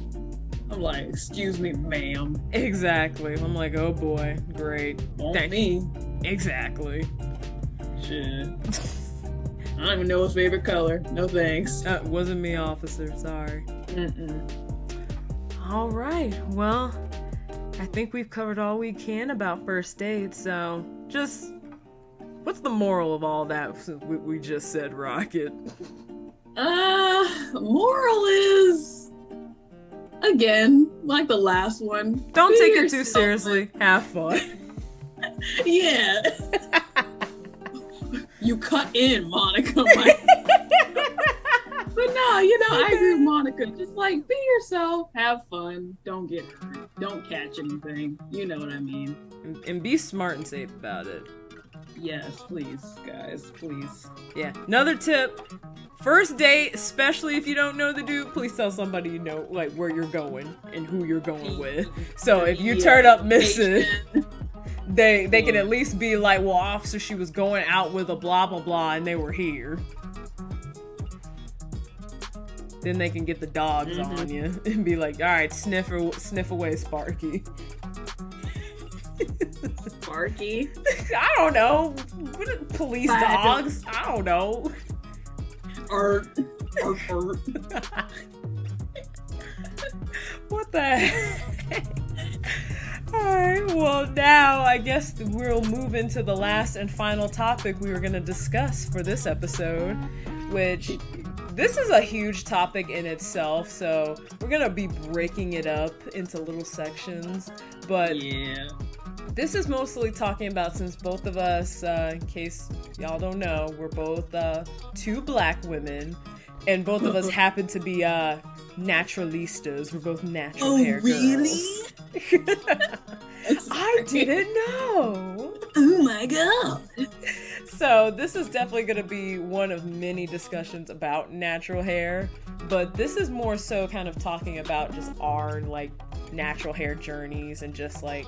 I'm like, excuse me, ma'am. Exactly. I'm like, oh boy, great. Thank me. Exactly. Shit. I don't even know his favorite color. No thanks. Wasn't me, officer. Sorry. All right. Well, I think we've covered all we can about first dates. So, just what's the moral of all that we just said, Rocket? Moral is, again, like the last one. Don't take it too seriously. Have fun. Yeah. You cut in, Monica. But no, I agree with Monica. Just like, be yourself, have fun, don't get hurt, don't catch anything. You know what I mean. And be smart and safe about it. Yes, please, guys, please. Yeah. Another tip. First date, especially if you don't know the dude, please tell somebody you know, like, where you're going and who you're going with. So if you turn up missing, they can at least be like, well, officer, she was going out with a blah, blah, blah, and they were here. Then they can get the dogs on you and be like, all right, sniff away, Sparky. Sparky? I don't know. What are police dogs? I don't know. Art. What the heck? Alright, well now I guess we'll move into the last and final topic we were going to discuss for this episode, which this is a huge topic in itself, so we're going to be breaking it up into little sections, but yeah. This is mostly talking about, since both of us, in case y'all don't know, we're both 2 black women, and both of us happen to be naturalistas. We're both natural hair girls. I didn't know. Oh my god. So this is definitely going to be one of many discussions about natural hair, but this is more so kind of talking about just our like natural hair journeys and just like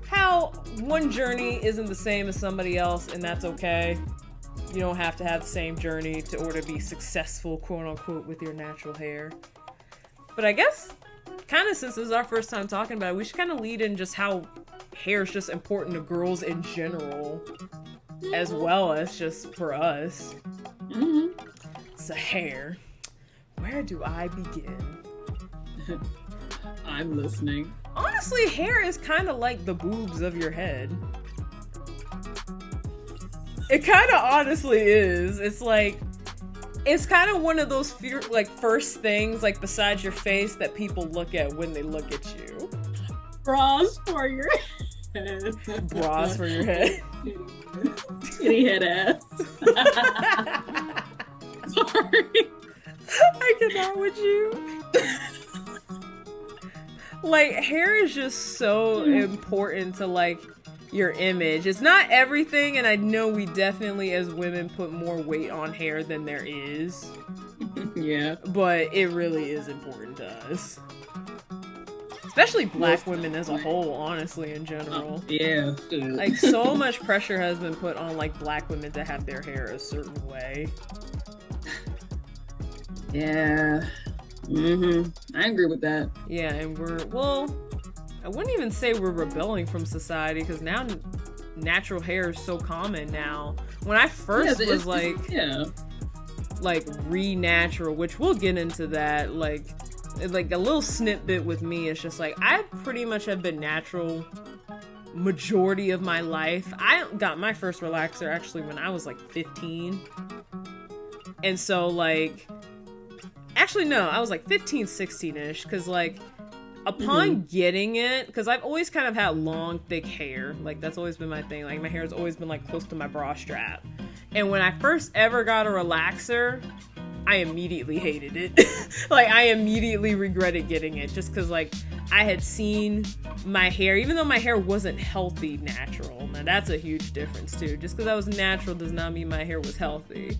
how one journey isn't the same as somebody else, and that's okay. You don't have to have the same journey to order to be successful, quote unquote, with your natural hair. But I guess, kind of since this is our first time talking about it, we should kind of lead in just how hair is just important to girls in general, as well as just for us. So hair. Where do I begin? I'm listening. Honestly, hair is kind of like the boobs of your head. It kind of honestly is. It's like, it's kind of one of those like first things, like besides your face, that people look at when they look at you. Bras for your head. Bras for your head. Kitty head ass. Sorry. I cannot with you. Like, hair is just so important to, like, your image. It's not everything, and I know we definitely, as women, put more weight on hair than there is. Yeah. But it really is important to us. Especially black women as a whole, honestly, in general. Yeah. Like, so much pressure has been put on, like, black women to have their hair a certain way. Yeah. I agree with that. Yeah, and I wouldn't even say we're rebelling from society, because now natural hair is so common now. When I first was like re-natural, which we'll get into that, like a little snippet with me is just like, I pretty much have been natural majority of my life. I got my first relaxer actually when I was like 15. And so like, actually, no, I was like 15, 16-ish, because like, upon getting it, because I've always kind of had long, thick hair. Like, that's always been my thing. Like, my hair has always been like close to my bra strap. And when I first ever got a relaxer, I immediately hated it. Like, I immediately regretted getting it, just because like, I had seen my hair, even though my hair wasn't healthy natural. Now, that's a huge difference too. Just because I was natural does not mean my hair was healthy.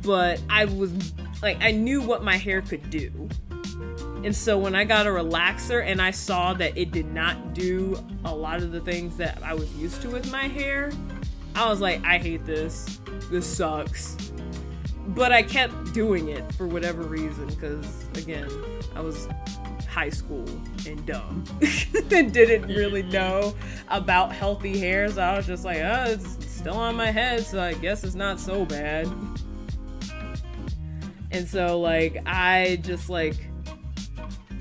But I was like, I knew what my hair could do. And so when I got a relaxer and I saw that it did not do a lot of the things that I was used to with my hair, I was like, I hate this. This sucks. But I kept doing it for whatever reason, because again, I was high school and dumb and didn't really know about healthy hair, so I was just like, oh, it's still on my head, so I guess it's not so bad. And so like I just like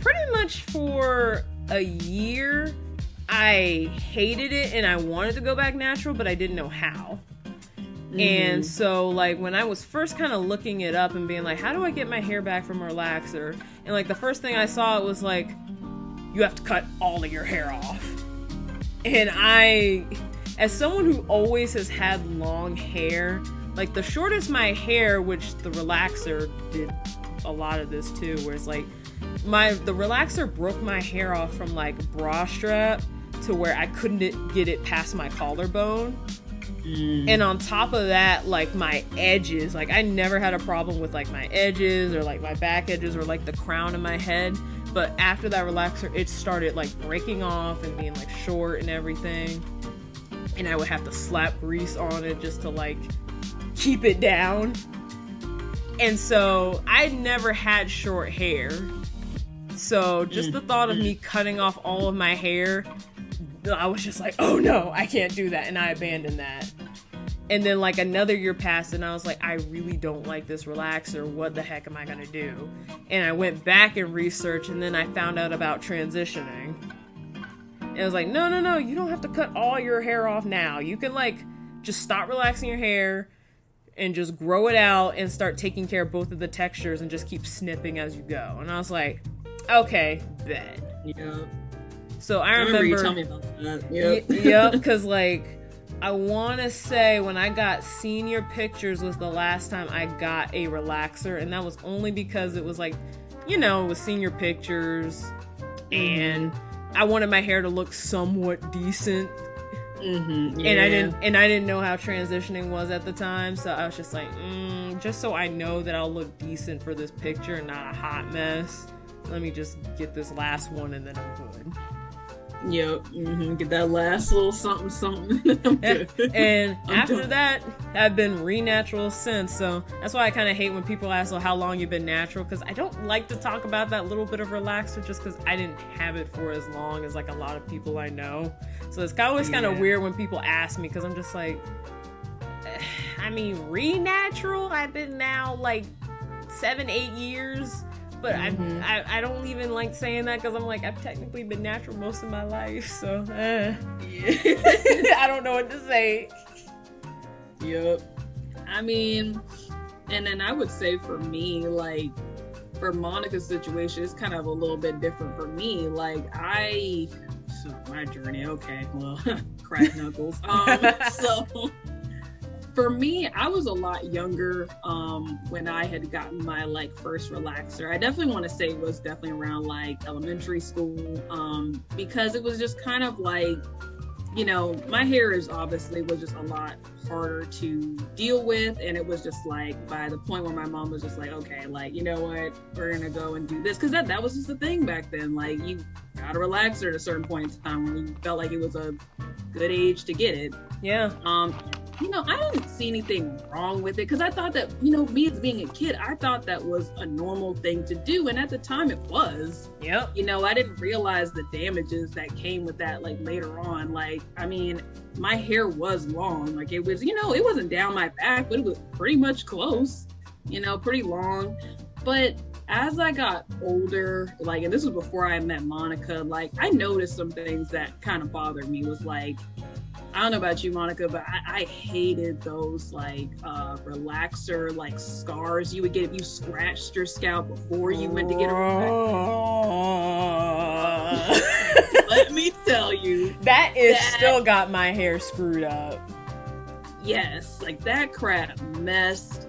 pretty much for a year I hated it and I wanted to go back natural, but I didn't know how. And so, like, when I was first kind of looking it up and being like, how do I get my hair back from a relaxer? And, like, the first thing I saw, it was like, you have to cut all of your hair off. And I, as someone who always has had long hair, like, the shortest my hair, which the relaxer did a lot of this too, where it's like, the relaxer broke my hair off from, like, bra strap to where I couldn't get it past my collarbone. And on top of that, like, my edges, like, I never had a problem with, like, my edges or, like, my back edges or, like, the crown of my head. But after that relaxer, it started, like, breaking off and being, like, short and everything. And I would have to slap grease on it just to, like, keep it down. And so I never had short hair. So just the thought of me cutting off all of my hair, I was just like, oh no, I can't do that. And I abandoned that. And then like another year passed and I was like, I really don't like this relaxer. What the heck am I going to do? And I went back and researched and then I found out about transitioning. And I was like, no, you don't have to cut all your hair off now. You can like just stop relaxing your hair and just grow it out and start taking care of both of the textures and just keep snipping as you go. And I was like, okay, bet. Yeah. So I remember you telling me about that. Yep. Yep, because like I want to say when I got senior pictures was the last time I got a relaxer, and that was only because it was like, you know, it was senior pictures, and I wanted my hair to look somewhat decent. Yeah. And I didn't know how transitioning was at the time, so I was just like, just so I know that I'll look decent for this picture and not a hot mess, let me just get this last one and then I'm good. Yep. Get that last little something. I'm good. And after that, I've been re-natural since. So that's why I kind of hate when people ask, well, how long you've been natural? Because I don't like to talk about that little bit of relaxer just because I didn't have it for as long as like a lot of people I know. So it's always kind of weird when people ask me because I'm just like, I mean, re-natural? I've been now like 7-8 years. But I don't even like saying that because I'm like, I've technically been natural most of my life, so I don't know what to say. Yep. I mean, and then I would say for me, like, for Monica's situation, it's kind of a little bit different for me. Like, my journey, okay, well, crack knuckles. So for me, I was a lot younger when I had gotten my like first relaxer. I definitely want to say it was definitely around like elementary school because it was just kind of like, you know, my hair was just a lot harder to deal with, and it was just like by the point where my mom was just like, okay, like, you know what, we're gonna go and do this, because that was just the thing back then. Like, you got a relaxer at a certain point in time when you felt like it was a good age to get it. Yeah. You know, I didn't see anything wrong with it because I thought that, you know, me as being a kid, I thought that was a normal thing to do. And at the time it was. Yep. You know, I didn't realize the damages that came with that, like, later on. Like, I mean, my hair was long. Like, it was, you know, it wasn't down my back, but it was pretty much close, you know, pretty long. But as I got older, like, and this was before I met Monica, like, I noticed some things that kind of bothered me. Was like, I don't know about you, Monica, but I hated those like relaxer like scars you would get if you scratched your scalp before you went to get a relaxer. Let me tell you, that still got my hair screwed up. Yes, like that crap messed.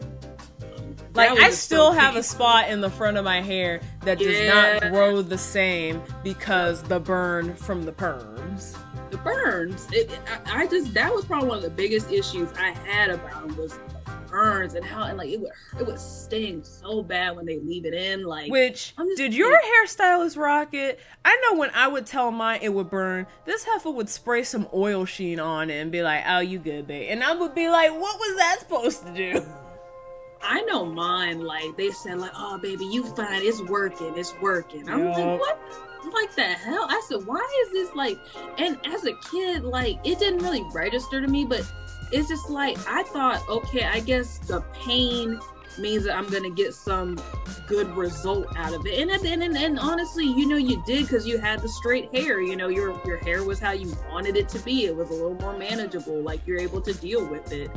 Like, I still have a spot in the front of my hair that does not grow the same because the burn from the perms. The burns. That was probably one of the biggest issues I had about them was burns and how, and like it would sting so bad when they leave it in. Like, did your hairstylist rock it? I know when I would tell mine it would burn, this heifer would spray some oil sheen on it and be like, "Oh, you good, babe?" And I would be like, "What was that supposed to do?" I know mine, like, they said, like, oh, baby, you fine. It's working. I'm like, what? Like, the hell? I said, why is this, like, and as a kid, like, it didn't really register to me, but it's just like, I thought, okay, I guess the pain means that I'm gonna get some good result out of it. And honestly, you know, you did, because you had the straight hair. You know, your hair was how you wanted it to be. It was a little more manageable, like you're able to deal with it.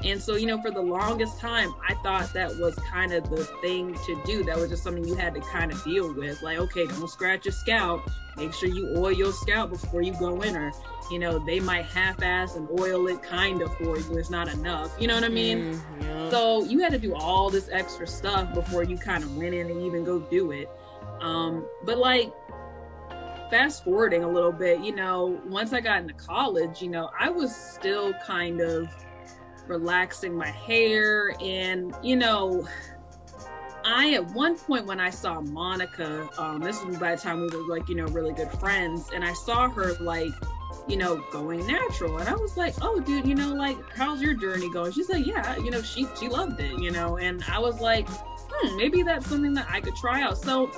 And so, you know, for the longest time, I thought that was kind of the thing to do. That was just something you had to kind of deal with. Like, okay, don't scratch your scalp. Make sure you oil your scalp before you go in, or, you know, they might half-ass and oil it kind of for you. It's not enough. You know what I mean? Yeah. So you had to do all this extra stuff before you kind of went in and even go do it. But like, fast forwarding a little bit, you know, once I got into college, you know, I was still kind of relaxing my hair. And, you know, at one point when I saw Monica, this was by the time we were like, you know, really good friends, and I saw her like, you know, going natural, and I was like, oh, dude, you know, like, how's your journey going? She's like, yeah, you know, she loved it, you know. And I was like, maybe that's something that I could try out. So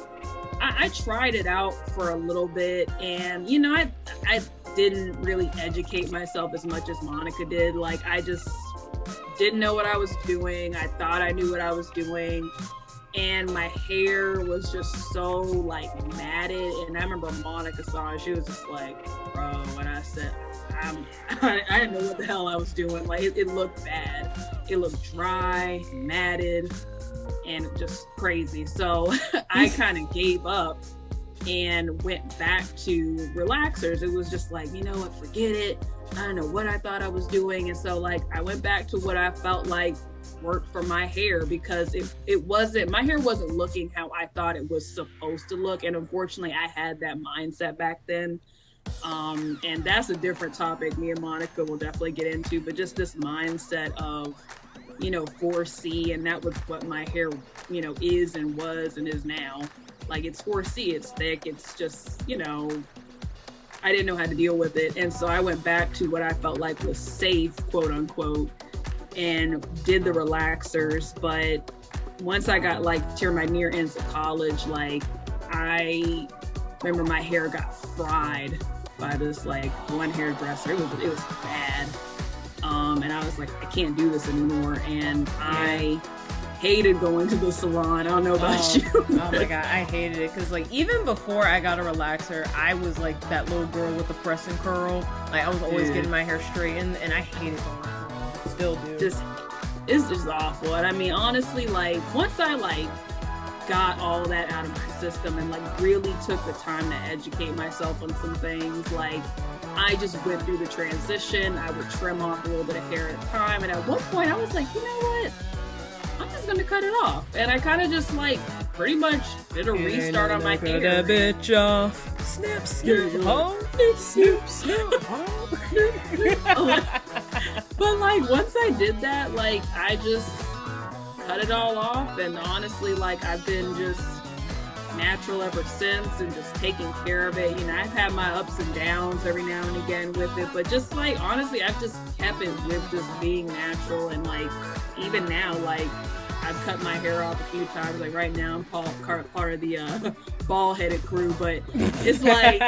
I tried it out for a little bit, and, you know, I didn't really educate myself as much as Monica did. Like, I just didn't know what I was doing. I thought I knew what I was doing. And my hair was just so like matted. And I remember Monica saw it. She was just like, bro, and I said, I didn't know what the hell I was doing. Like, it looked bad. It looked dry, matted, and just crazy. So I kind of gave up and went back to relaxers. It was just like, you know what, forget it. I don't know what I thought I was doing. And so like, I went back to what I felt like worked for my hair, because my hair wasn't looking how I thought it was supposed to look. And unfortunately, I had that mindset back then. And that's a different topic me and Monica will definitely get into, but just this mindset of, you know, 4C, and that was what my hair, you know, is and was and is now. Like, it's 4C, it's thick, it's just, you know, I didn't know how to deal with it. And so I went back to what I felt like was safe, quote unquote, and did the relaxers. But once I got like to my near ends of college, like, I remember my hair got fried by this like one hairdresser. It was bad. And I was like, I can't do this anymore. And I hated going to the salon. I don't know about you. Oh my God, I hated it. Because like, even before I got a relaxer, I was like that little girl with the press and curl. Like, I was always getting my hair straightened, and I hated going to the salon. Still do. It's just awful. And I mean, honestly, like, once I like got all that out of my system and like really took the time to educate myself on some things, like, I just went through the transition. I would trim off a little bit of hair at a time. And at one point I was like, you know what? I'm just going to cut it off. And I kind of just like pretty much did a restart on my hair. Cut a bitch off. Snip, snip, home. Snip, snip, home. But like, once I did that, like, I just cut it all off. And honestly, like, I've been just natural ever since, and just taking care of it. You know, I've had my ups and downs every now and again with it, but just like, honestly, I've just kept it with just being natural. And like, even now, like, I've cut my hair off a few times. Like, right now I'm part of the bald-headed crew, but it's like,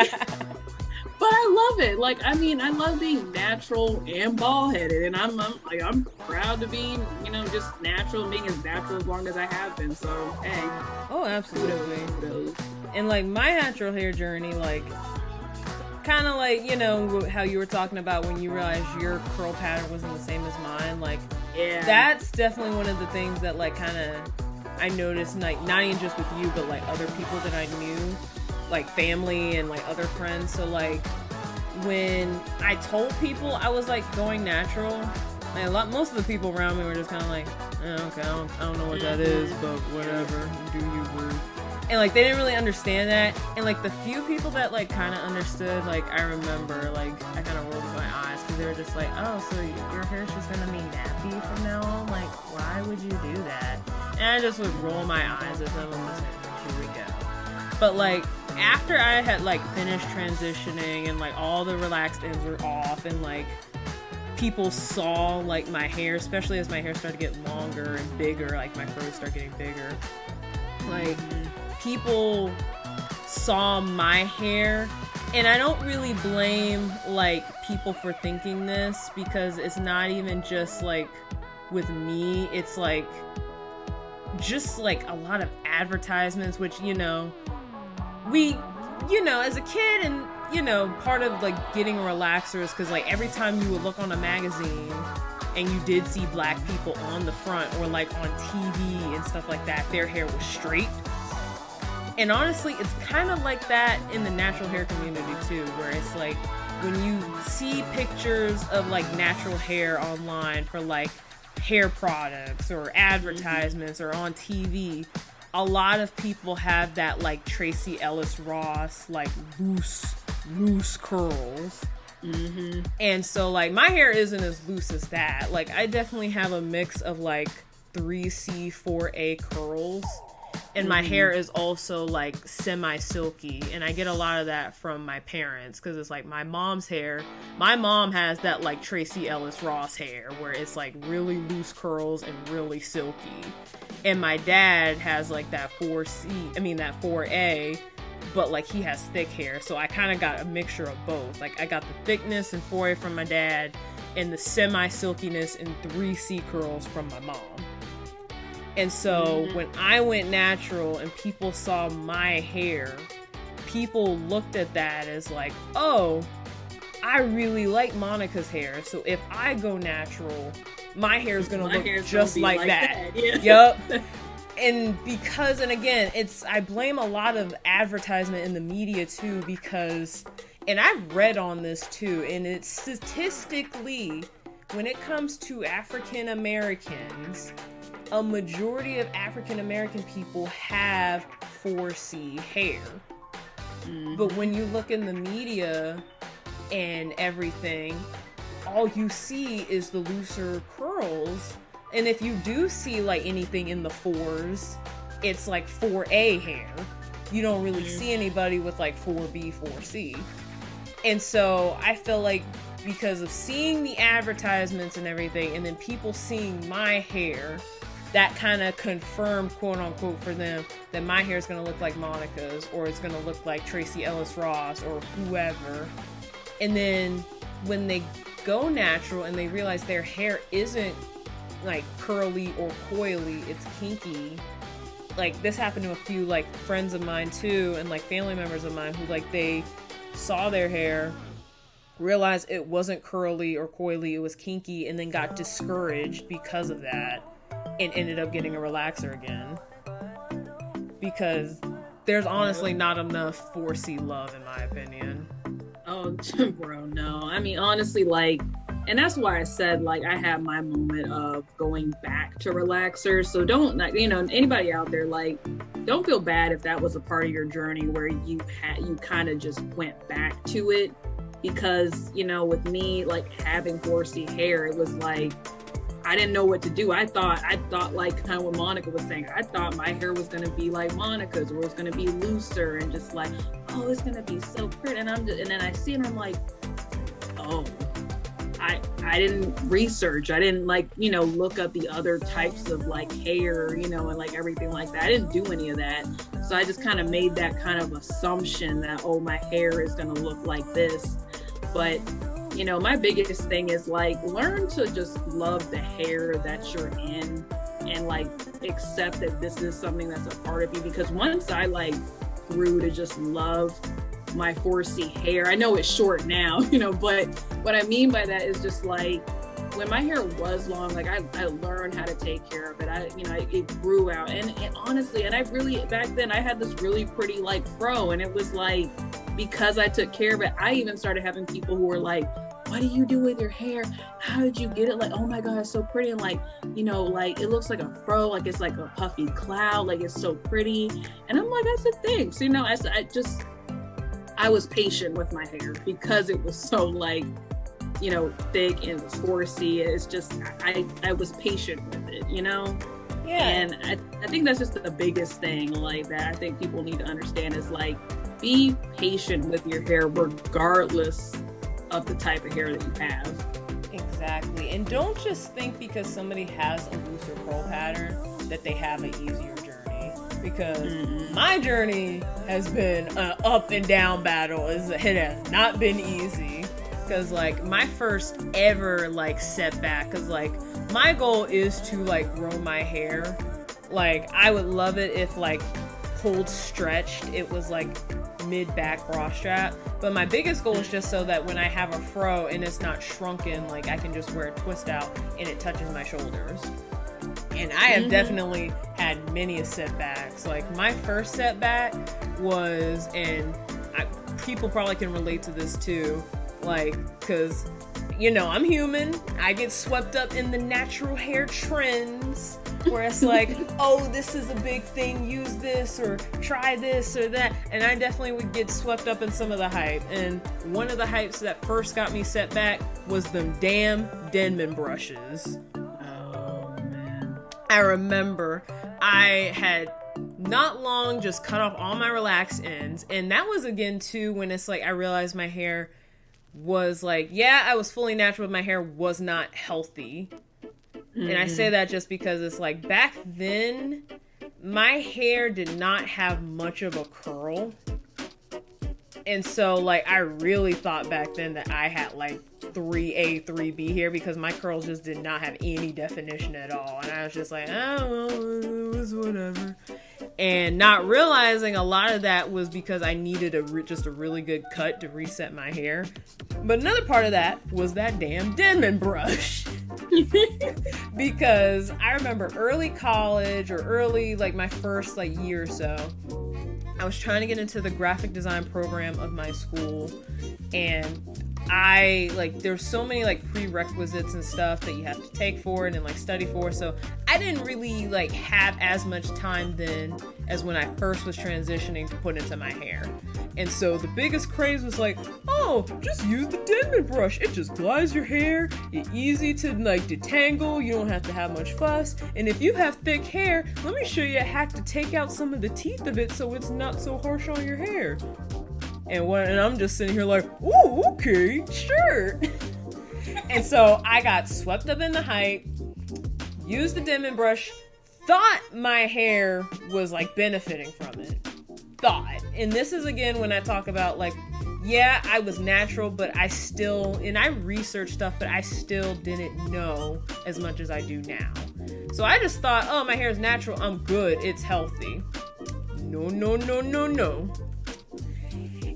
but I love it. Like, I mean, I love being natural and bald-headed, and I'm proud to be, you know, just natural and being as natural as long as I have been. So, hey. Oh, absolutely. And like, my natural hair journey, like, kind of like, you know, how you were talking about when you realized your curl pattern wasn't the same as mine. Like, yeah, that's definitely one of the things that like kind of I noticed, like, not even just with you, but like other people that I knew, like family and like other friends. So like, when I told people I was like going natural, like, most of the people around me were just kind of like, okay, I don't know what that is, but whatever, do you, boo. And like, they didn't really understand that. And like, the few people that like kind of understood, like, I remember, like, I kind of rolled my eyes, because they were just like, oh, so your hair's just gonna be nappy from now on? Like, why would you do that? And I just would roll my eyes at them and just like, here we go. But like, after I had like finished transitioning and like all the relaxed ends were off, and like people saw like my hair, especially as my hair started to get longer and bigger, like my fro started getting bigger. Like people saw my hair, and I don't really blame like people for thinking this, because it's not even just like with me, it's like just like a lot of advertisements, which, you know, we, you know, as a kid, and you know, part of like getting a relaxer is because like every time you would look on a magazine and you did see black people on the front or like on TV and stuff like that, their hair was straight. And honestly, it's kind of like that in the natural hair community too, where it's like when you see pictures of like natural hair online for like hair products or advertisements or on TV, a lot of people have that like Tracy Ellis Ross, like loose curls. And so like my hair isn't as loose as that. Like I definitely have a mix of like 3C, 4A curls. And my hair is also like semi-silky, and I get a lot of that from my parents, because it's like my mom's hair. My mom has that like Tracy Ellis Ross hair where it's like really loose curls and really silky. And my dad has like that 4A, but like he has thick hair. So I kind of got a mixture of both. Like I got the thickness and 4A from my dad and the semi-silkiness and 3C curls from my mom. And so when I went natural and people saw my hair, people looked at that as like, oh, I really like Monica's hair. So if I go natural, my hair is going to look just like that. Yeah. Yep. And because, and again, I blame a lot of advertisement in the media too, because, and I've read on this too, and it's statistically, when it comes to African Americans, a majority of African American people have 4C hair. But when you look in the media and everything, all you see is the looser curls. And if you do see like anything in the 4s, it's like 4A hair. You don't really see anybody with like 4B, 4C. And so I feel like because of seeing the advertisements and everything, and then people seeing my hair, that kind of confirmed, quote unquote, for them that my hair is going to look like Monica's, or it's going to look like Tracy Ellis Ross or whoever. And then when they go natural and they realize their hair isn't like curly or coily, it's kinky. Like this happened to a few like friends of mine too, and like family members of mine who like they saw their hair, realized it wasn't curly or coily, it was kinky, and then got discouraged because of that. And ended up getting a relaxer again, because there's honestly not enough 4C love, in my opinion. Oh, bro, no. I mean, honestly, like, and that's why I said, like, I had my moment of going back to relaxers. So don't, like, you know, anybody out there, like, don't feel bad if that was a part of your journey where you kind of just went back to it, because, you know, with me, like, having 4C hair, it was like, I didn't know what to do. I thought like kind of what Monica was saying. I thought my hair was gonna be like Monica's, or it was gonna be looser and just like, oh, it's gonna be so pretty. And then I see it and I'm like, oh, I didn't research. I didn't like, you know, look up the other types of like hair, you know, and like everything like that. I didn't do any of that. So I just kind of made that kind of assumption that, oh, my hair is gonna look like this. But you know, my biggest thing is like, learn to just love the hair that you're in, and like accept that this is something that's a part of you. Because once I like grew to just love my 4C hair, I know it's short now, you know, but what I mean by that is just like, when my hair was long, like I learned how to take care of it. It grew out, and honestly, and I really, back then I had this really pretty like fro, and it was like, because I took care of it, I even started having people who were like, what do you do with your hair? How did you get it? Like, oh my God, it's so pretty. And like, you know, like it looks like a fro, like it's like a puffy cloud, like it's so pretty. And I'm like, that's the thing. So, you know, I was patient with my hair because it was so like, you know, thick and it was 4C. It's just, I was patient with it, you know? Yeah. And I think that's just the biggest thing like that I think people need to understand is like, be patient with your hair regardless of the type of hair that you have. Exactly. And don't just think because somebody has a looser curl pattern that they have an easier journey. Because my journey has been an up and down battle. It has not been easy. Because, like, my first ever, like, setback, because, like, my goal is to, like, grow my hair. Like, I would love it if, like, pulled stretched, it was, like, mid-back bra strap. But my biggest goal is just so that when I have a fro and it's not shrunken, like, I can just wear a twist out and it touches my shoulders. And I have definitely had many setbacks. Like, my first setback was, and people probably can relate to this too, like, because, you know, I'm human. I get swept up in the natural hair trends where it's like, oh, this is a big thing, use this or try this or that. And I definitely would get swept up in some of the hype. And one of the hypes that first got me set back was them damn Denman brushes. Oh, man. I remember I had not long just cut off all my relaxed ends. And that was again too when it's like I realized my hair was like, yeah, I was fully natural, but my hair was not healthy. And I say that just because it's like back then, my hair did not have much of a curl. And so, like, I really thought back then that I had, like, 3A, 3B hair because my curls just did not have any definition at all. And I was just like, oh, well, it was whatever. And not realizing a lot of that was because I needed just a really good cut to reset my hair. But another part of that was that damn Denman brush. Because I remember early college or early, like, my first, like, year or so, I was trying to get into the graphic design program of my school, and I, like, there's so many, like, prerequisites and stuff that you have to take for it and, like, study for, so I didn't really, like, have as much time then as when I first was transitioning to put into my hair. And so the biggest craze was like, oh, just use the Denman brush. It just glides your hair. It's easy to, like, detangle. You don't have to have much fuss. And if you have thick hair, let me show you a hack to take out some of the teeth of it so it's not so harsh on your hair. And I'm just sitting here like, ooh, okay, sure. And so I got swept up in the hype, used the Denman brush, thought my hair was, like, benefiting from it. Thought. And this is again when I talk about, like, yeah, I was natural, but I still, and I researched stuff, but I still didn't know as much as I do now. So I just thought, oh, my hair is natural, I'm good, it's healthy. No.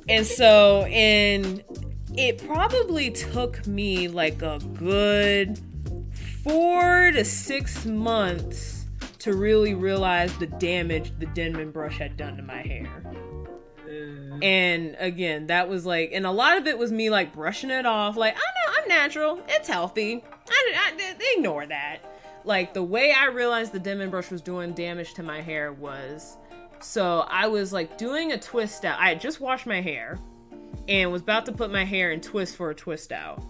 And so, it probably took me like a good 4 to 6 months to really realize the damage the Denman brush had done to my hair. And again, that was like, and a lot of it was me, like, brushing it off, like, I know, I'm natural, it's healthy, I ignore that. Like, the way I realized the Denman brush was doing damage to my hair was, so I was, like, doing a twist out. I had just washed my hair and was about to put my hair in twist for a twist out.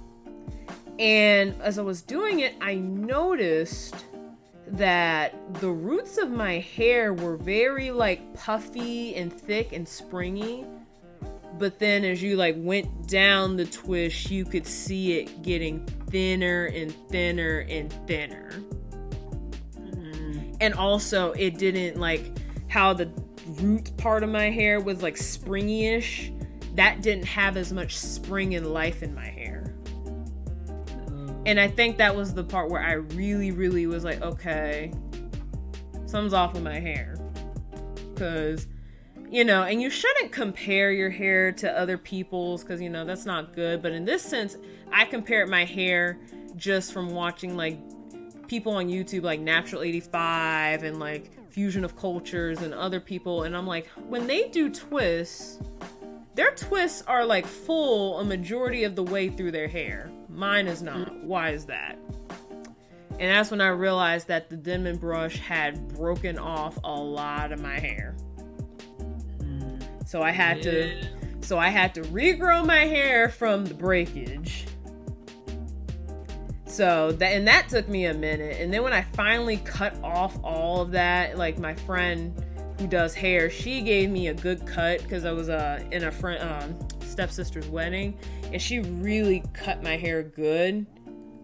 And as I was doing it, I noticed that the roots of my hair were very, like, puffy and thick and springy. But then as you, like, went down the twist, you could see it getting thinner and thinner and thinner. And also, it didn't, like, how the root part of my hair was, like, springy-ish. That didn't have as much spring and life in my hair. And I think that was the part where I really, really was like, okay, something's off with my hair. Because, you know, and you shouldn't compare your hair to other people's because, you know, that's not good. But in this sense, I compared my hair just from watching, like, people on YouTube like Natural 85 and, like, Fusion of Cultures and other people. And I'm like, when they do twists, their twists are, like, full a majority of the way through their hair. Mine is not. Why is that? And that's when I realized that the Denman brush had broken off a lot of my hair. So I had to regrow my hair from the breakage. So that took me a minute. And then when I finally cut off all of that, like, my friend who does hair, she gave me a good cut because I was in a friend stepsister's wedding, and she really cut my hair good.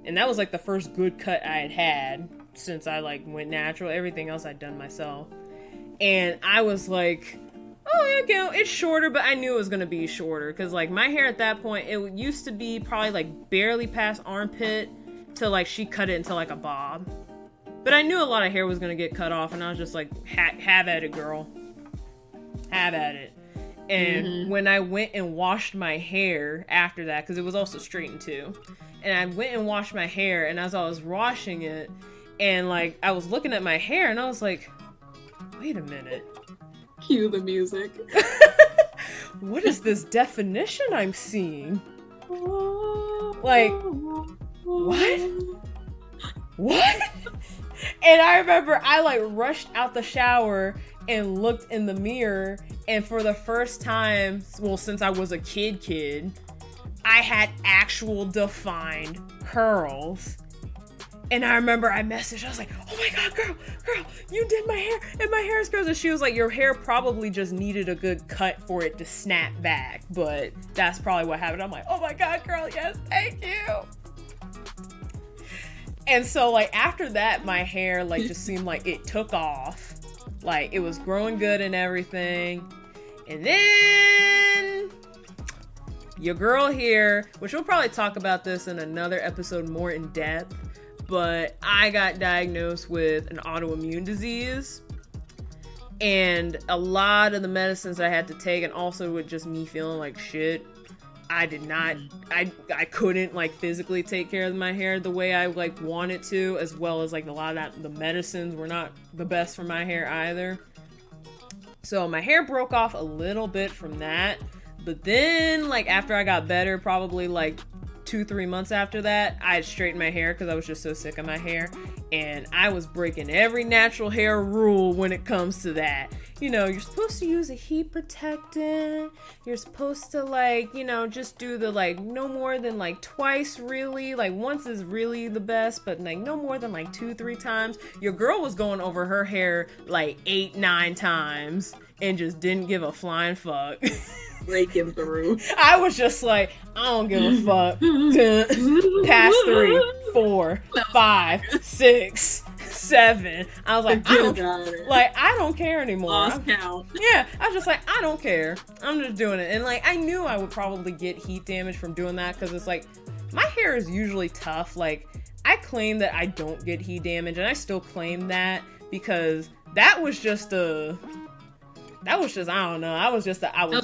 And that was like the first good cut I had since I like went natural. Everything else I'd done myself. And I was like, oh, you know, it's shorter, but I knew it was going to be shorter. Because like my hair at that point, it used to be probably like barely past armpit till like she cut it into like a bob. But I knew a lot of hair was going to get cut off. And I was just like, have at it, girl. Have at it. And when I went and washed my hair after that, because it was also straightened too, and I went and washed my hair, and as I was washing it, and like I was looking at my hair, and I was like, wait a minute. Cue the music. What is this definition I'm seeing? Like, what? What? And I remember I like rushed out the shower and looked in the mirror, and for the first time, well, since I was a kid, I had actual defined curls. And I remember I messaged, I was like, oh my god, girl, you did my hair, and my hair is curls. And she was like, your hair probably just needed a good cut for it to snap back, but that's probably what happened. I'm like, oh my god, girl, yes, thank you. And so like after that, my hair like just seemed like it took off. Like it was growing good and everything. And then your girl here, which we'll probably talk about this in another episode more in depth, but I got diagnosed with an autoimmune disease. And a lot of the medicines I had to take, and also with just me feeling like shit, I couldn't like physically take care of my hair the way I like wanted to, as well as like a lot of the medicines were not the best for my hair either. So my hair broke off a little bit from that, but then like after I got better, probably like 2-3 months after that, I had straightened my hair because I was just so sick of my hair, and I was breaking every natural hair rule when it comes to that. You know, you're supposed to use a heat protectant. You're supposed to like, you know, just do the like no more than like twice really. Like once is really the best, but like no more than like 2-3 times. Your girl was going over her hair like 8-9 times and just didn't give a flying fuck. Breaking through. I was just like, I don't give a fuck. Past 3, 4, 5, 6, 7. I was like, I don't care anymore. Lost count. Yeah, I was just like, I don't care. I'm just doing it. And like, I knew I would probably get heat damage from doing that because it's like, my hair is usually tough. Like, I claim that I don't get heat damage, and I still claim that because that was just I don't know. I was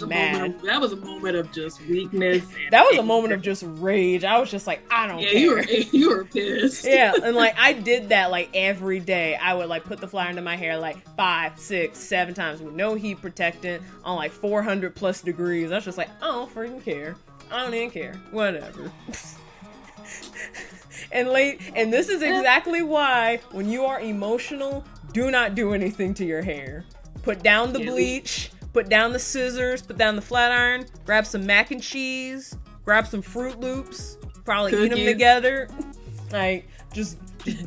mad. That was a moment of just weakness. That was a moment of just rage. I was just like, I don't care. You were pissed. Yeah, and like I did that like every day. I would like put the flyer into my hair like 5, 6, 7 times with no heat protectant on like 400 plus degrees. I was just like, I don't freaking care. I don't even care. Whatever. And this is exactly why when you are emotional, do not do anything to your hair. Put down the bleach, put down the scissors, put down the flat iron, grab some mac and cheese, grab some Fruit Loops, probably eat them together. Like, just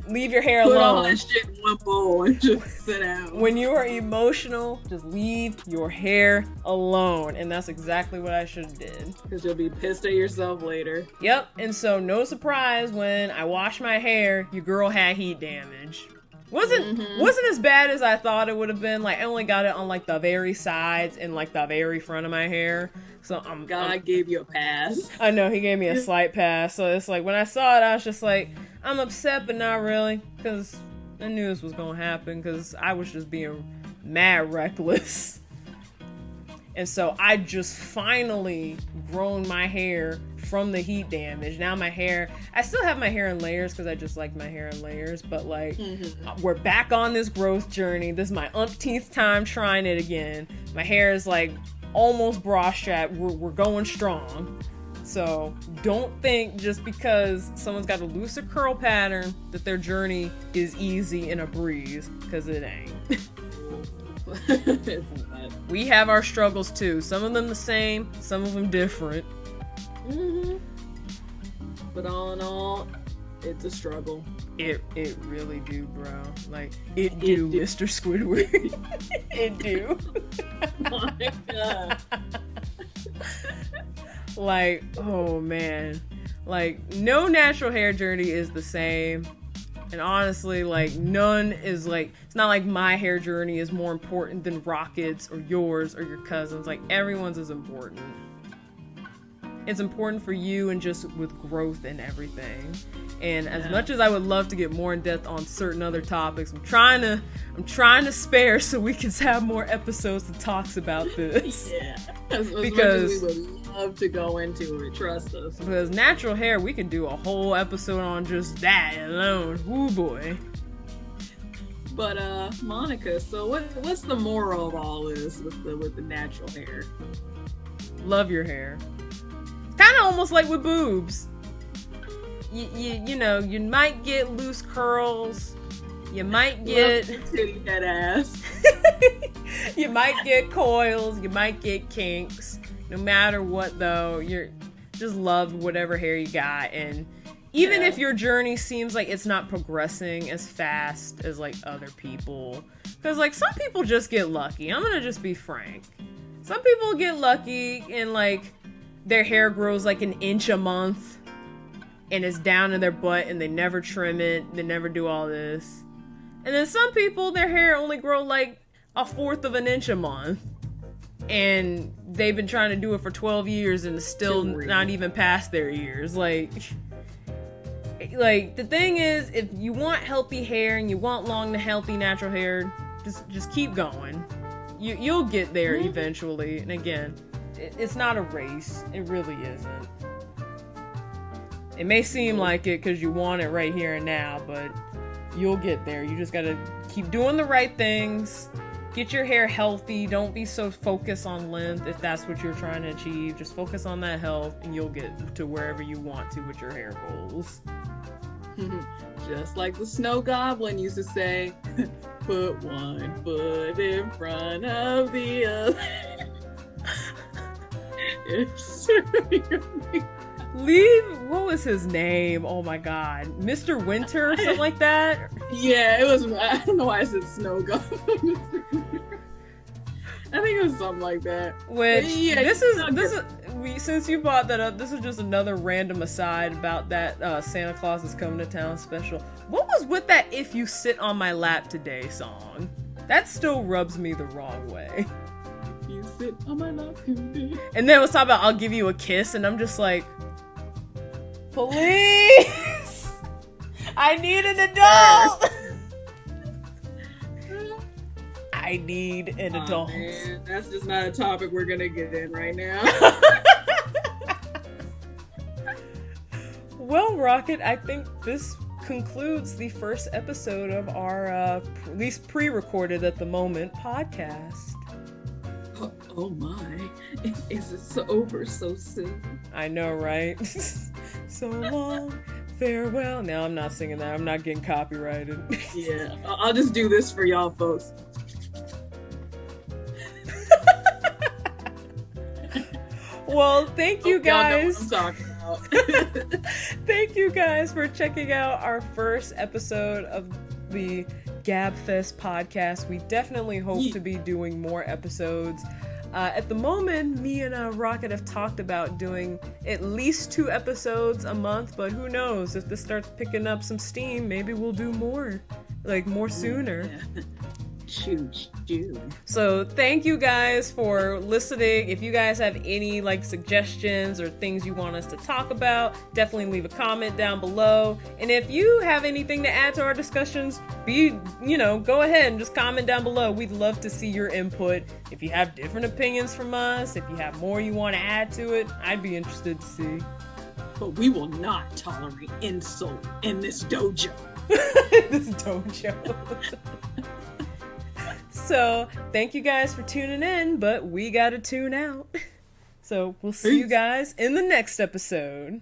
leave your hair alone. Put all that shit in one bowl and just sit down. When you are emotional, just leave your hair alone. And that's exactly what I should have did. Because you'll be pissed at yourself later. Yep, and so no surprise when I washed my hair, your girl had heat damage. Wasn't as bad as I thought it would have been. Like I only got it on like the very sides and like the very front of my hair. So God gave you a pass. I know he gave me a slight pass. So it's like when I saw it, I was just like, I'm upset, but not really, because I knew this was gonna happen. Because I was just being mad reckless. And so I just finally grown my hair from the heat damage. Now my hair, I still have my hair in layers because I just like my hair in layers, but like we're back on this growth journey. This is my umpteenth time trying it again. My hair is like almost bra strap. We're going strong. So don't think just because someone's got a looser curl pattern that their journey is easy and a breeze, because it ain't. We have our struggles too. Some of them the same, some of them different. But all in all, it's a struggle. It really do, bro. Like, it do, Mr. Squidward. It do. Oh my god. Like, oh man. Like, no natural hair journey is the same. And honestly, like, none is like, it's not like my hair journey is more important than Rocket's or yours or your cousin's. Like, everyone's is important. It's important for you and just with growth and everything. And as much as I would love to get more in depth on certain other topics, I'm trying to spare so we can have more episodes that talks about this. Yeah, as much as we would love to go into it, trust us. Because natural hair, we could do a whole episode on just that alone. Woo boy. But Monica, so what's the moral of all this with the natural hair? Love your hair. Kind of almost like with boobs. You know, you might get loose curls. You might get titty head ass. You might get coils. You might get kinks. No matter what, though, you're just love whatever hair you got. And even if your journey seems like it's not progressing as fast as like other people, because like some people just get lucky. I'm gonna just be frank. Some people get lucky and like their hair grows like an inch a month and it's down in their butt and they never trim it. They never do all this. And then some people, their hair only grow like a fourth of an inch a month. And they've been trying to do it for 12 years and it's still not even past their years. Like the thing is, if you want healthy hair and you want long to healthy natural hair, just keep going. You'll get there eventually. And again, it's not a race. It really isn't. It may seem like it because you want it right here and now, but you'll get there. You just gotta keep doing the right things. Get your hair healthy. Don't be so focused on length if that's what you're trying to achieve. Just focus on that health and you'll get to wherever you want to with your hair goals. Just like the snow goblin used to say, put one foot in front of the other. What was his name? Oh my god. Mr. Winter or something like that? Yeah, it was, I don't know why I said snow goblin. I think it was something like that. Which, since you brought that up, this is just another random aside about that Santa Claus is Coming to Town special. What was with that If You Sit on My Lap Today song? That still rubs me the wrong way. You sit on my lap today. And then it was talking about I'll give you a kiss, and I'm just like, please! I need an adult! I need an adult. Man, that's just not a topic we're gonna get in right now. Well, Rocket, I think this concludes the first episode of our, at least pre-recorded at the moment, podcast. Oh my, is it over so soon? I know, right? So long, farewell. No, I'm not singing that. I'm not getting copyrighted. Yeah, I'll just do this for y'all folks. Well, thank you guys. Y'all know what I'm talking about. Thank you guys for checking out our first episode of the Gabbfest podcast. We definitely hope to be doing more episodes. At the moment, me and Rocket have talked about doing at least 2 episodes a month, but who knows? If this starts picking up some steam, maybe we'll do more sooner. Yeah. Shoot. So thank you guys for listening. If you guys have any suggestions or things you want us to talk about, definitely leave a comment down below. And if you have anything to add to our discussions, go ahead and just comment down below. We'd love to see your input. If you have different opinions from us, if you have more you want to add to it, I'd be interested to see. But we will not tolerate insult in this dojo. This dojo. So, thank you guys for tuning in, but we gotta tune out. So, we'll see you guys in the next episode.